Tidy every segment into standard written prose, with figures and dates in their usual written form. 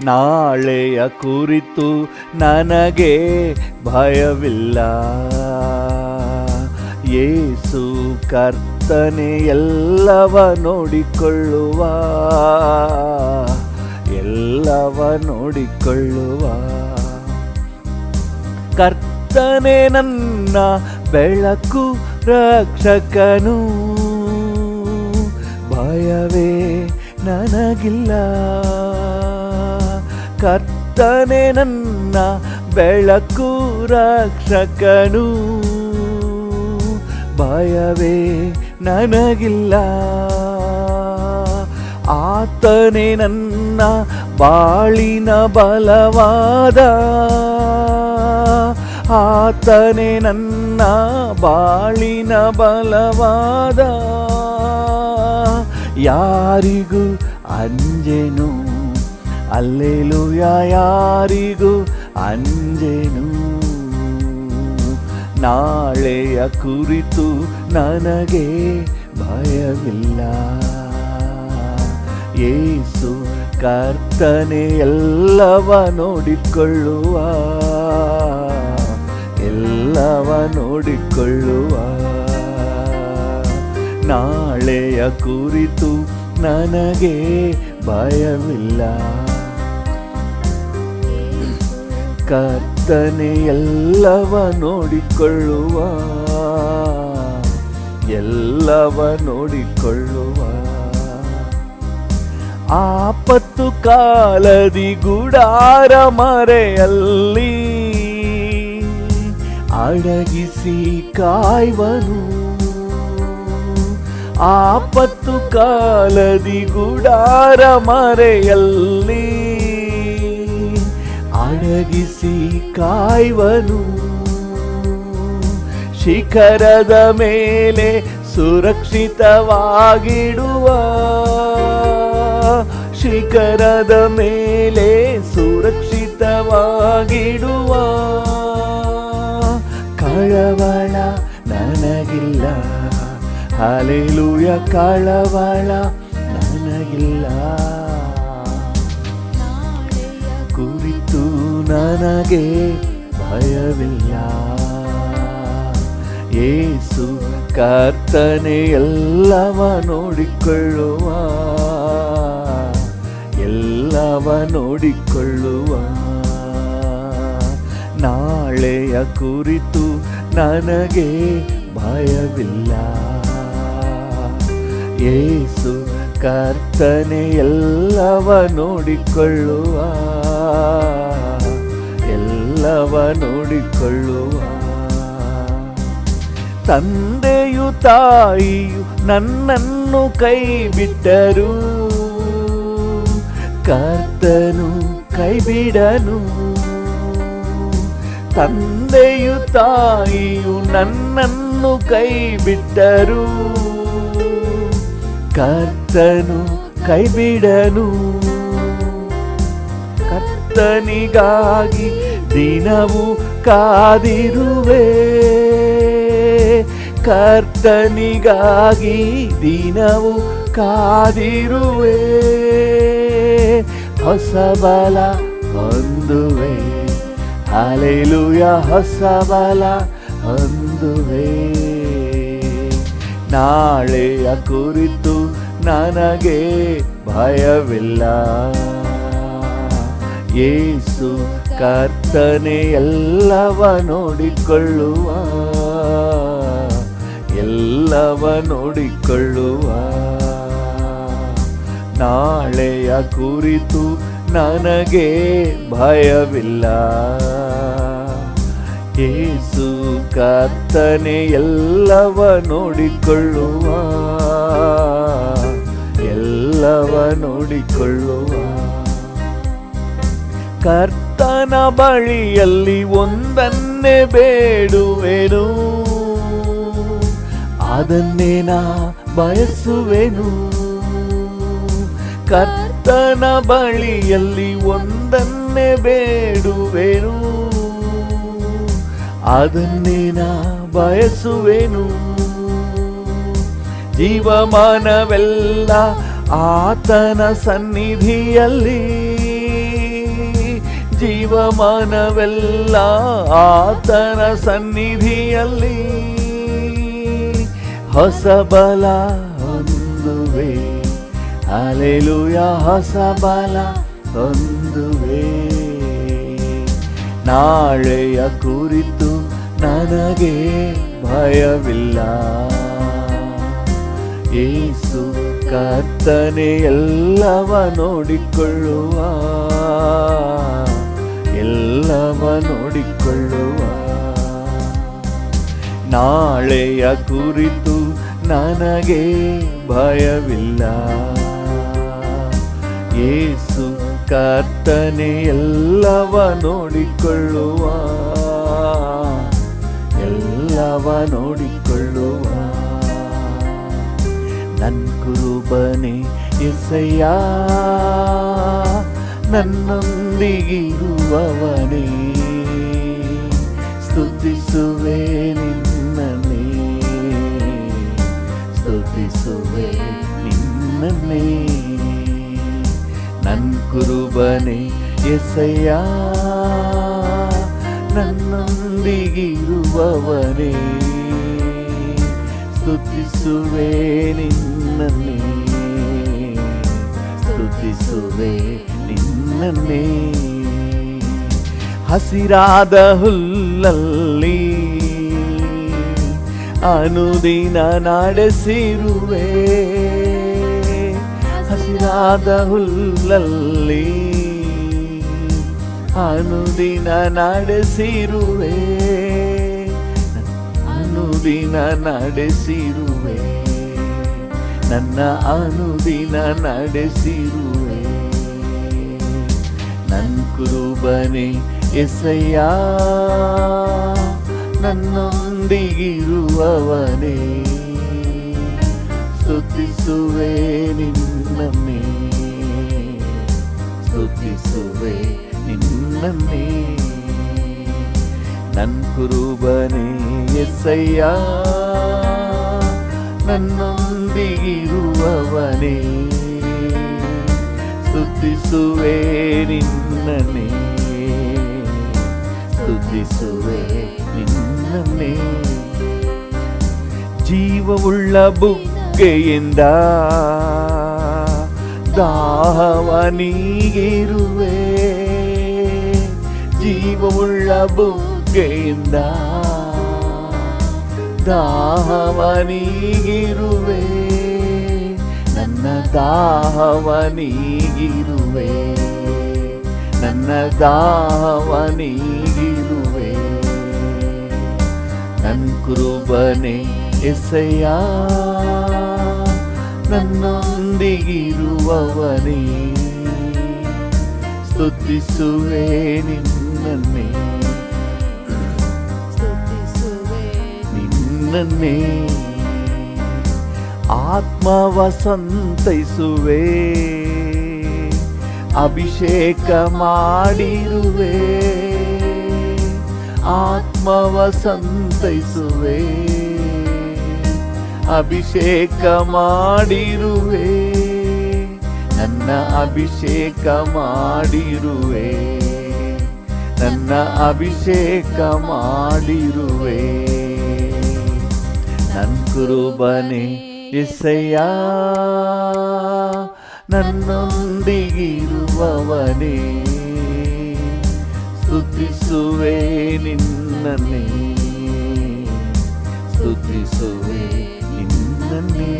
ನಾಳೆಯ ಕುರಿತು ನನಗೆ ಭಯವಿಲ್ಲ. ಯೇಸು ಕರ್ತನೆ ಎಲ್ಲವ ನೋಡಿಕೊಳ್ಳುವ, ಎಲ್ಲವ ನೋಡಿಕೊಳ್ಳುವ. ಕರ್ತನೆ ನನ್ನ ಬೆಳಕು ರಕ್ಷಕನು, ಭಯವೇ ನನಗಿಲ್ಲ. ಕರ್ತನೆ ನನ್ನ ಬೆಳಕು ರಕ್ಷಕನು, ಭಯವೇ ನನಗಿಲ್ಲ. ಆತನೇ ನನ್ನ ಬಾಳಿನ ಬಲವಾದ, ಆತನೇ ನನ್ನ ಬಾಳಿನ ಬಲವಾದ. ಯಾರಿಗೂ ಅಂಜೆನು, ಹಲ್ಲೆಲೂಯಾ, ಯಾರಿಗೂ ಅಂಜೆನು. ನಾಳೆಯ ಕುರಿತು ನನಗೆ ಭಯವಿಲ್ಲ. ಯೇಸು ಕರ್ತನೆ ಎಲ್ಲವ ನೋಡಿಕೊಳ್ಳುವ, ಎಲ್ಲವ ನೋಡಿಕೊಳ್ಳುವ. ನಾಳೆಯ ಕುರಿತು ನನಗೆ ಭಯವಿಲ್ಲ. ಕರ್ತನೆ ಎಲ್ಲವ ನೋಡಿಕೊಳ್ಳುವ, ಎಲ್ಲವ ನೋಡಿಕೊಳ್ಳುವ. ಆಪತ್ತು ಕಾಲದಿ ಗುಡಾರ ಮರೆಯಲ್ಲಿ ಅಡಗಿಸಿ ಕಾಯುವನು. ಆಪತ್ತು ಕಾಲದಿ ಗುಡಾರ ಮರೆಯಲ್ಲಿ ಅಡಗಿಸಿ ಕಾಯುವನು. ಶಿಖರದ ಮೇಲೆ ಸುರಕ್ಷಿತವಾಗಿಡುವ, ಶಿಖರದ ಮೇಲೆ ಸುರಕ್ಷಿತವಾಗಿಡುವ. ಕಳವಳ ನನಗಿಲ್ಲ, ಹಲ್ಲೆಲೂಯಾ, ಕಳವಳ ನನಗಿಲ್ಲ. ಕುರಿತು ನನಗೆ ಭಯವಿಲ್ಲ. ಯೇಸು ಕರ್ತನೆ ಎಲ್ಲವ ನೋಡಿಕೊಳ್ಳುವ, ಎಲ್ಲವ ನೋಡಿಕೊಳ್ಳುವ. ನಾಳೆಯ ಕುರಿತು ನನಗೆ ಭಯವಿಲ್ಲ. ಯೇಸು ಕರ್ತನೆ ಎಲ್ಲವ ನೋಡಿಕೊಳ್ಳುವ, ಎಲ್ಲವ ನೋಡಿಕೊಳ್ಳುವ. ತಂದೆಯು ತಾಯಿಯು ನನ್ನನ್ನು ಕೈ ಬಿಟ್ಟರು, ಕರ್ತನು ಕೈ ಬಿಡನು. ತಂದೆಯು ತಾಯಿಯು ನನ್ನನ್ನು ಕೈ ಬಿಟ್ಟರು, ಕರ್ತನು ಕೈ ಬಿಡನು. ಕರ್ತನಿಗಾಗಿ ದಿನವೂ ಕಾದಿರುವೆ, ಕರ್ತನಿಗಾಗಿ ದಿನವೂ ಕಾದಿರುವೆ. ಹೊಸ ಬಲ ಹೊಂದುವೆ, ಹಲ್ಲೆಲೂಯಾ, ಹೊಸ ಬಲ ಹೊಂದುವೆ. ನಾಳೆಯ ಕುರಿತು ನನಗೆ ಭಯವಿಲ್ಲ. ಯೇಸು ಕರ್ತನೆ ಎಲ್ಲವ ನೋಡಿಕೊಳ್ಳುವ, ಎಲ್ಲವ ನೋಡಿಕೊಳ್ಳುವ. ನಾಳೆಯ ಕುರಿತು ನನಗೆ ಭಯವಿಲ್ಲ. ಯೇಸು ಕರ್ತನೆ ಎಲ್ಲವ ನೋಡಿಕೊಳ್ಳುವ, ಎಲ್ಲವ ನೋಡಿಕೊಳ್ಳುವ. ಕರ್ತನ ಬಳಿಯಲ್ಲಿ ಒಂದನ್ನೇ ಬೇಡುವೆನು, ಅದನ್ನೇ ನಾ ಬಯಸುವೆನು. ಕರ್ತನ ಬಳಿಯಲ್ಲಿ ಒಂದನ್ನೇ ಬೇಡುವೆನು, ಅದನ್ನೇ ನಾ ಬಯಸುವೆನು. ಜೀವಮಾನವೆಲ್ಲ ಆತನ ಸನ್ನಿಧಿಯಲ್ಲಿ ಜೀವಮಾನವೆಲ್ಲ ಆತನ ಸನ್ನಿಧಿಯಲ್ಲಿ ಹೊಸ ಬಲ ಹೊಂದುವೆ. ಹಲ್ಲೆಲೂಯ, ಹೊಸ ಬಲ ಹೊಂದುವೆ. ನಾಳೆಯ ಕುರಿತು ನನಗೆ ಭಯವಿಲ್ಲ. ಯೇಸು ಕರ್ತನೆ ಎಲ್ಲವ ನೋಡಿಕೊಳ್ಳುವ, ಎಲ್ಲವ ನೋಡಿಕೊಳ್ಳುವ. ನಾಳೆಯ ಕುರಿತು ನನಗೆ ಭಯವಿಲ್ಲ. ಯೇಸು ಕರ್ತನೆ ಎಲ್ಲವ ನೋಡಿಕೊಳ್ಳುವ, ಎಲ್ಲವ ನೋಡಿಕೊಳ್ಳುವ. ನನ್ ಕುರುಬನೆ యేసయ్య, ನನ್ನೊಂದಿಗಿರುವವನೇ, ಸ್ತುತಿಸುವೆ ನಿನ್ನನ್ನೇ, ಸ್ತುತಿಸುವೆ ನಿನ್ನನ್ನೇ. ನನ್ ಕುರುಬನೆ యేసయ్య, ನನ್ನೊಂದಿಗಿರುವವನೇ, ಸ್ತುತಿಸುವೆ ನಿನ್ನನ್ನೇ, ಸ್ತುತಿಸುವೆ ನಿನ್ನನ್ನೇ. ಹಸಿರಾದ ಹುಲ್ಲಲ್ಲಿ ಅನುದಿನ ನಡೆಸಿರುವೆ, ಹಸಿರಾದ ಹುಲ್ಲಲ್ಲಿ ಅನುದಿನ ನಡೆಸಿರುವೆ, ಅನುದಿನ ನಡೆಸಿರುವೆ, ನನ್ನ ಅನುದಿನ ನಡೆಸಿರುವೆ. ನನ್ ಕುರುಬನೆ యేసయ్య, ನನ್ನೊಂದಿಗಿರುವವನೇ, ಸ್ತುತಿಸುವೆ ನಿನ್ನನ್ನೇ, ಸ್ತುತಿಸುವೆ ನಿನ್ನನ್ನೇ. ನನ್ ಕುರುಬನೆ యేసయ్య, ನನ್ನೊಂದಿಗಿರುವವನೇ, ಸ್ತುತಿಸುವೆ ನಿನ್ನನ್ನೇ, ಸ್ತುತಿಸುವೆ ನಿನ್ನನ್ನೇ. ಜೀವವುಳ್ಳ ಬುಗ್ಗೆಯಿಂದ ದಾಹವ ನೀಗಿರುವೆ, ಜೀವವುಳ್ಳ ಬುಗ್ಗೆಯಿಂದ ದಾಹವ ನೀಗಿರುವೆ, ನನ್ನ ದಾಹವ ನೀಗಿರುವೆ, ನನ್ನ ದಾಹವ ನೀಗಿರುವೆ. ನನ್ ಕುರುಬನೆ యేసయ్య, ನನ್ನೊಂದಿಗಿರುವವನೇ, ಸ್ತುತಿಸುವೆ ನಿನ್ನನ್ನೇ, ನಿನ್ನನ್ನೇ. ಆತ್ಮವ ಸಂತೈಸುವೆ, ಅಭಿಷೇಕ ಮಾಡಿರುವೆ, ಆತ್ಮವ ಸಂತೈಸುವೆ, ಅಭಿಷೇಕ ಮಾಡಿರುವೆ, ನನ್ನ ಅಭಿಷೇಕ ಮಾಡಿರುವೆ, ನನ್ನ ಅಭಿಷೇಕ ಮಾಡಿರುವೆ. ನನ್ ಕುರುಬನೆ యేసయ్య, ನನ್ನೊಂದಿಗಿರುವವನೇ, ಸ್ತುತಿಸುವೆ ನಿನ್ನನ್ನೇ, ಸ್ತುತಿಸುವೆ ನಿನ್ನನ್ನೇ.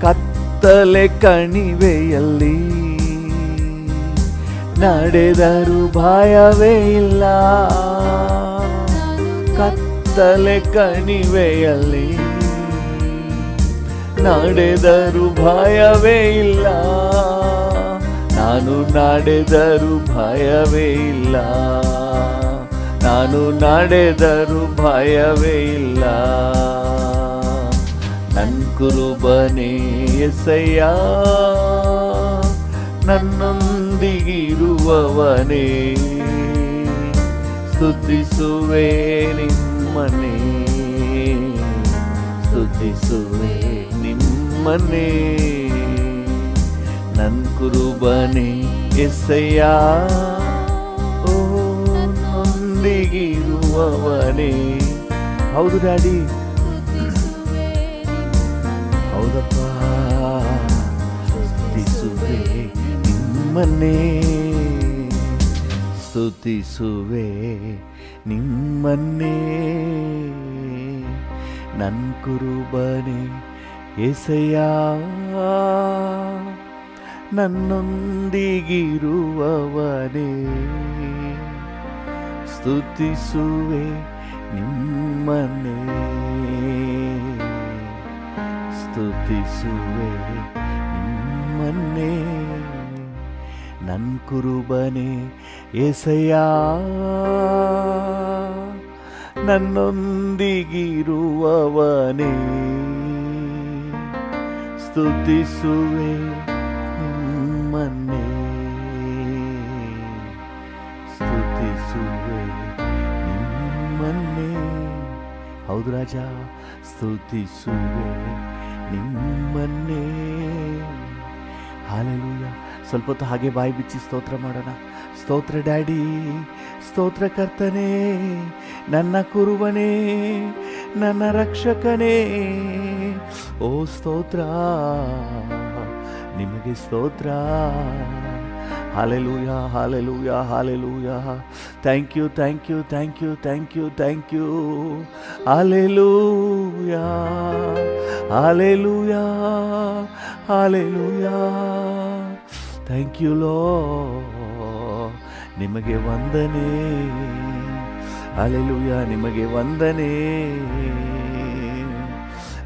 ಕತ್ತಲೆ ಕಣಿವೆಯಲ್ಲಿ ನಡೆದರೂ ಭಯವೇ ಇಲ್ಲ, ಕತ್ತಲೆ ಕಣಿವೆಯಲ್ಲಿ ನಡೆದರೂ ಭಯವೇ ಇಲ್ಲ, ನಾನು ನಡೆದರೂ ಭಯವೇ ಇಲ್ಲ, ನಾನು ನಡೆದರೂ ಭಯವೇ ಇಲ್ಲ. ನನ್ ಕುರುಬನೆ యేసయ్య, ನನ್ನೊಂದಿಗಿರುವವನೇ, ಸ್ತುತಿಸುವೆ ನಿಮ್ಮನ್ನೇ, ಸ್ತುತಿಸುವೆ ನಿಮ್ಮನ್ನೇ. ನನ್ ಕುರುಬನೆ ಎಸಯ್ಯ ಓ ನೊಂದಿಗಿರುವವನೇ. ಹೌದು ಡ್ಯಾಡಿ, ಹೌದಪ್ಪ, ಸ್ತುತಿಸುವೆ ನಿಮ್ಮನ್ನೇ, ಸ್ತುತಿಸುವೆ ನಿಮ್ಮನ್ನೇ. ನನ್ ಕುರುಬನೇ ಎಸಯ್ಯ, ನನ್ನೊಂದಿಗಿರುವವನೇ, ಸ್ತುತಿಸುವೆ ನಿಮ್ಮನ್ನೇ, ಸ್ತುತಿಸುವೆ ನಿಮ್ಮನ್ನೇ. ನನ್ ಕುರುಬನೇ ಎಸಯ್ಯ, ನನ್ನೊಂದಿಗಿರುವವನೇ, ಸ್ತುತಿಸುವೆ ನಿಮ್ಮನ್ನೇ, ಸ್ತುತಿಸುವೆ ನಿಮ್ಮನ್ನೇ. ಹೌದು ರಾಜ, ಸ್ತುತಿಸುವೆ ನಿಮ್ಮನ್ನೇ. ಹಾಲೆಲೂಯ. ಸ್ವಲ್ಪ ಹೊತ್ತು ಹಾಗೆ ಬಾಯಿ ಬಿಚ್ಚಿ ಸ್ತೋತ್ರ ಮಾಡೋಣ. ಸ್ತೋತ್ರ ಡ್ಯಾಡಿ, ಸ್ತೋತ್ರ ಕರ್ತನೇ, ನನ್ನ ಕುರುಬನೇ, ನನ್ನ ರಕ್ಷಕನೇ. ಓ ಸ್ತೋತ್ರ, ನಿಮಗೆ ಸ್ತೋತ್ರ. Hallelujah, hallelujah, hallelujah. Thank you, thank you, thank you, thank you, thank you. Hallelujah, hallelujah, hallelujah. Thank you ಲೋ, ನಿಮಗೆ ವಂದನೆ. ಹಾಲೆಲೂಯ, ನಿಮಗೆ ವಂದನೆ.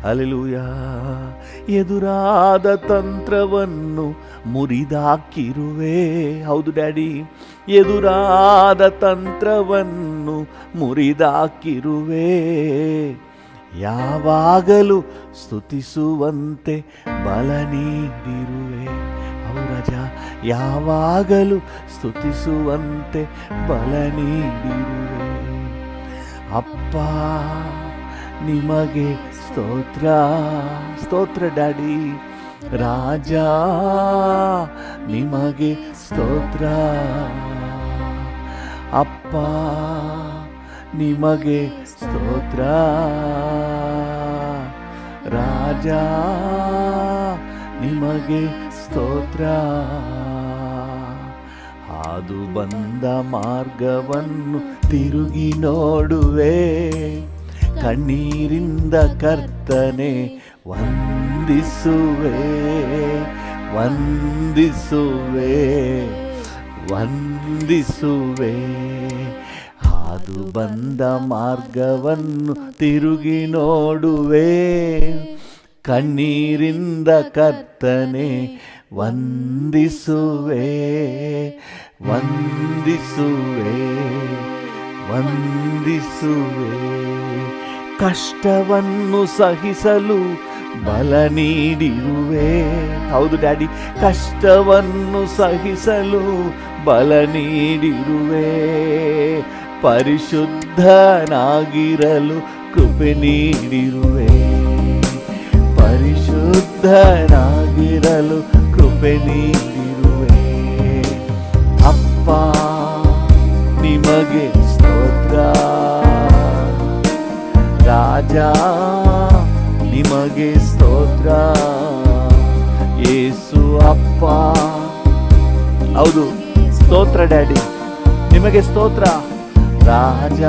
ಹಾಲೆಲೂಯ. ಎದುರಾದ ತಂತ್ರವನ್ನು ಮುರಿದಾಕಿರುವೆ. ಹೌದು ಡ್ಯಾಡಿ, ಎದುರಾದ ತಂತ್ರವನ್ನು ಮುರಿದಾಕಿರುವೆ. ಯಾವಾಗಲೂ ಸ್ತುತಿಸುವಂತೆ ಬಲ ನೀಡಿರುವೆ. ಹೌದು ರಾಜ, ಯಾವಾಗಲೂ ಸ್ತುತಿಸುವಂತೆ ಬಲ ನೀಡಿರುವೆ. ಅಪ್ಪ ನಿಮಗೆ ಸ್ತೋತ್ರ, ಸ್ತೋತ್ರ ಡ್ಯಾಡಿ. ರಾಜ ನಿಮಗೆ ಸ್ತೋತ್ರ. ಅಪ್ಪ ನಿಮಗೆ ಸ್ತೋತ್ರ. ರಾಜ ನಿಮಗೆ ಸ್ತೋತ್ರ. ಹಾದು ಬಂದ ಮಾರ್ಗವನ್ನು ತಿರುಗಿ ನೋಡುವೆ. ಕಣ್ಣೀರಿಂದ ಕರ್ತನೆ ವಂದಿಸುವೆ, ವಂದಿಸುವೆ, ವಂದಿಸುವೆ. ಹಾದು ಬಂದ ಮಾರ್ಗವನ್ನು ತಿರುಗಿ ನೋಡುವೆ. ಕಣ್ಣೀರಿಂದ ಕರ್ತನೆ ವಂದಿಸುವೆ, ವಂದಿಸುವೆ, ವಂದಿಸುವೆ. ಕಷ್ಟವನ್ನು ಸಹಿಸಲು ಬಲ ನೀಡಿರುವೆ. ಹೌದು ಡ್ಯಾಡಿ, ಕಷ್ಟವನ್ನು ಸಹಿಸಲು ಬಲ ನೀಡಿರುವೆ. ಪರಿಶುದ್ಧನಾಗಿರಲು ಕೃಪೆ ನೀಡಿರುವೆ. ಪರಿಶುದ್ಧನಾಗಿರಲು ಕೃಪೆ ನೀಡಿರುವೆ. ಅಪ್ಪ ನಿಮಗೆ ಸ್ತೋತ್ರ. ರಾಜ ನಿಮಗೆ ಸ್ತೋತ್ರ. ಯೇಸು ಅಪ್ಪ, ಹೌದು ಸ್ತೋತ್ರ ಡ್ಯಾಡಿ, ನಿಮಗೆ ಸ್ತೋತ್ರ. ರಾಜ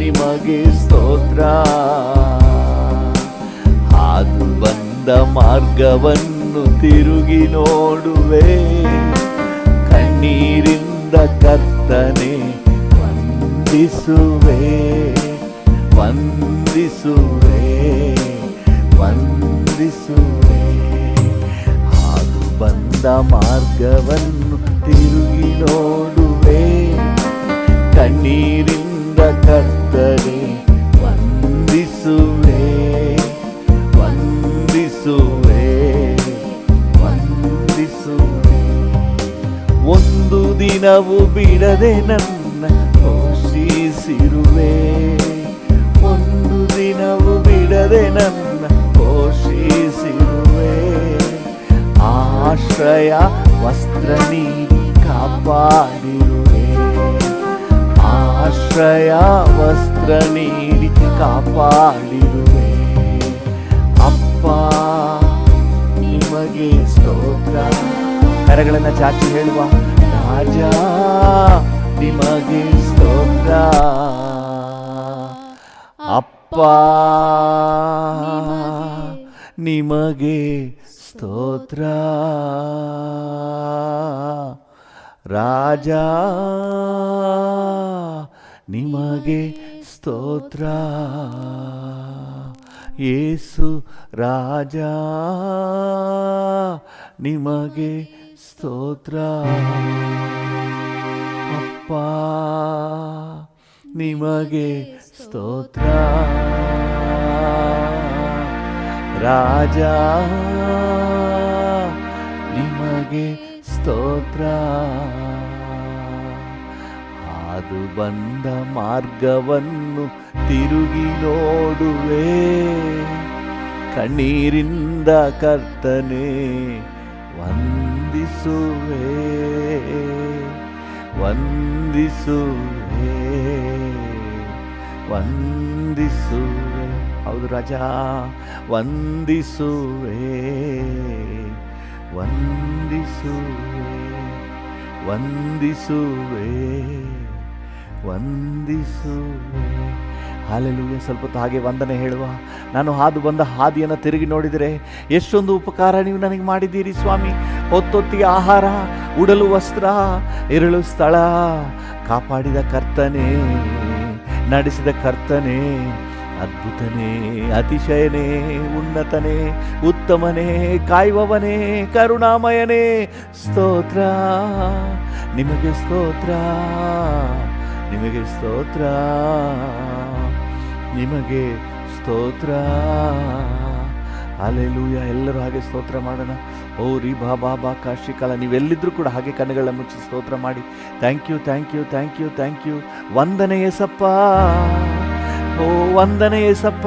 ನಿಮಗೆ ಸ್ತೋತ್ರ. ಹಾದು ಬಂದ ಮಾರ್ಗವನ್ನು ತಿರುಗಿ ನೋಡುವೆ. ಕಣ್ಣೀರಿಂದ ಕರ್ತನೆ ವಂದಿಸುವೆ, ವಂದಿಸುವೆ, ವಂದಿಸುವೆ. ಹಾದು ಬಂದ ಮಾರ್ಗವನ್ನು ತಿರುಗಿ ನೋಡುವೆ. ಕಣ್ಣೀರಿಂದ ಕರ್ತನೆ ವಂದಿಸುವೆ, ವಂದಿಸುವೆ, ವಂದಿಸುವೆ. ಒಂದು ದಿನವೂ ಬಿಡದೆ ನನ್ನ ಪೋಷಿಸಿರುವೆ. ಒಂದು ದಿನವೂ ಬಿಡದೆ ನನ್ನ ಪೋಷಿಸಿರುವೆ. ಆಶ್ರಯ ವಸ್ತ್ರ ನೀಡಿ ಕಾಪಾಡಿರುವೆ. ಆಶ್ರಯ ವಸ್ತ್ರ ನೀಡಿ ಕಾಪಾಡಿರುವೆ. ಅಪ್ಪ ನಿಮಗೆ ಸ್ತೋತ್ರ. ಕರಗಳನ್ನು ಚಾಚಿ ಹೇಳುವ, ರಾಜ ನಿಮಗೆ ಸ್ತೋತ್ರ. ಅಪ್ಪ ನಿಮಗೆ ಸ್ತೋತ್ರ. ರಾಜ ನಿಮಗೆ ಸ್ತೋತ್ರ. ಯೇಸು ರಾಜ ನಿಮಗೆ ಸ್ತೋತ್ರ. ಅಪ್ಪ ನಿಮಗೆ ಸ್ತೋತ್ರ. ರಾಜ ನಿಮಗೆ ಸ್ತೋತ್ರ. ಹಾದು ಬಂದ ಮಾರ್ಗವನ್ನು ತಿರುಗಿ ನೋಡುವೆ. ಕಣ್ಣೀರಿಂದ ಕರ್ತನೆ ವಂದಿಸುವೆ. ವಂದಿಸುವೆ ವಂದಿಸುವೆ. ಹೌದು ರಾಜ, ವಂದಿಸುವೆ ವಂದಿಸುವೆ ವಂದಿಸುವೆ ವಂದಿಸುವೆ. ಹಲ್ಲೆಲೂಯಾ. ಸ್ವಲ್ಪ ಹೊತ್ತು ಹಾಗೆ ವಂದನೆ ಹೇಳುವ. ನಾನು ಹಾದು ಬಂದ ಹಾದಿಯನ್ನು ತಿರುಗಿ ನೋಡಿದರೆ ಎಷ್ಟೊಂದು ಉಪಕಾರ ನೀವು ನನಗೆ ಮಾಡಿದ್ದೀರಿ ಸ್ವಾಮಿ. ಹೊತ್ತೊತ್ತಿಗೆ ಆಹಾರ, ಉಡಲು ವಸ್ತ್ರ, ಇರಲು ಸ್ಥಳ ಕಾಪಾಡಿದ ಕರ್ತನೇ, ನಡೆಸಿದ ಕರ್ತನೇ, ಅದ್ಭುತನೇ, ಅತಿಶಯನೇ, ಉನ್ನತನೇ, ಉತ್ತಮನೇ, ಕಾಯುವವನೇ, ಕರುಣಾಮಯನೇ, ಸ್ತೋತ್ರ ನಿಮಗೆ, ಸ್ತೋತ್ರ ನಿಮಗೆ, ಸ್ತೋತ್ರ ನಿಮಗೆ, ಸ್ತೋತ್ರ. ಹಲ್ಲೆಲೂಯಾ. ಎಲ್ಲರೂ ಹಾಗೆ ಸ್ತೋತ್ರ ಮಾಡೋಣ. ಓ ರೀ ಬಾಬಾ ಕಾಶಿಕಾಲ. ನೀವೆಲ್ಲಿದ್ದರೂ ಕೂಡ ಹಾಗೆ ಕಣ್ಣುಗಳ ಮುಚ್ಚಿ ಸ್ತೋತ್ರ ಮಾಡಿ. Thank you, thank you, thank you, thank you. ವಂದನೆ ಏಸಪ್ಪ. ಓ ವಂದನೆ ಏಸಪ್ಪ.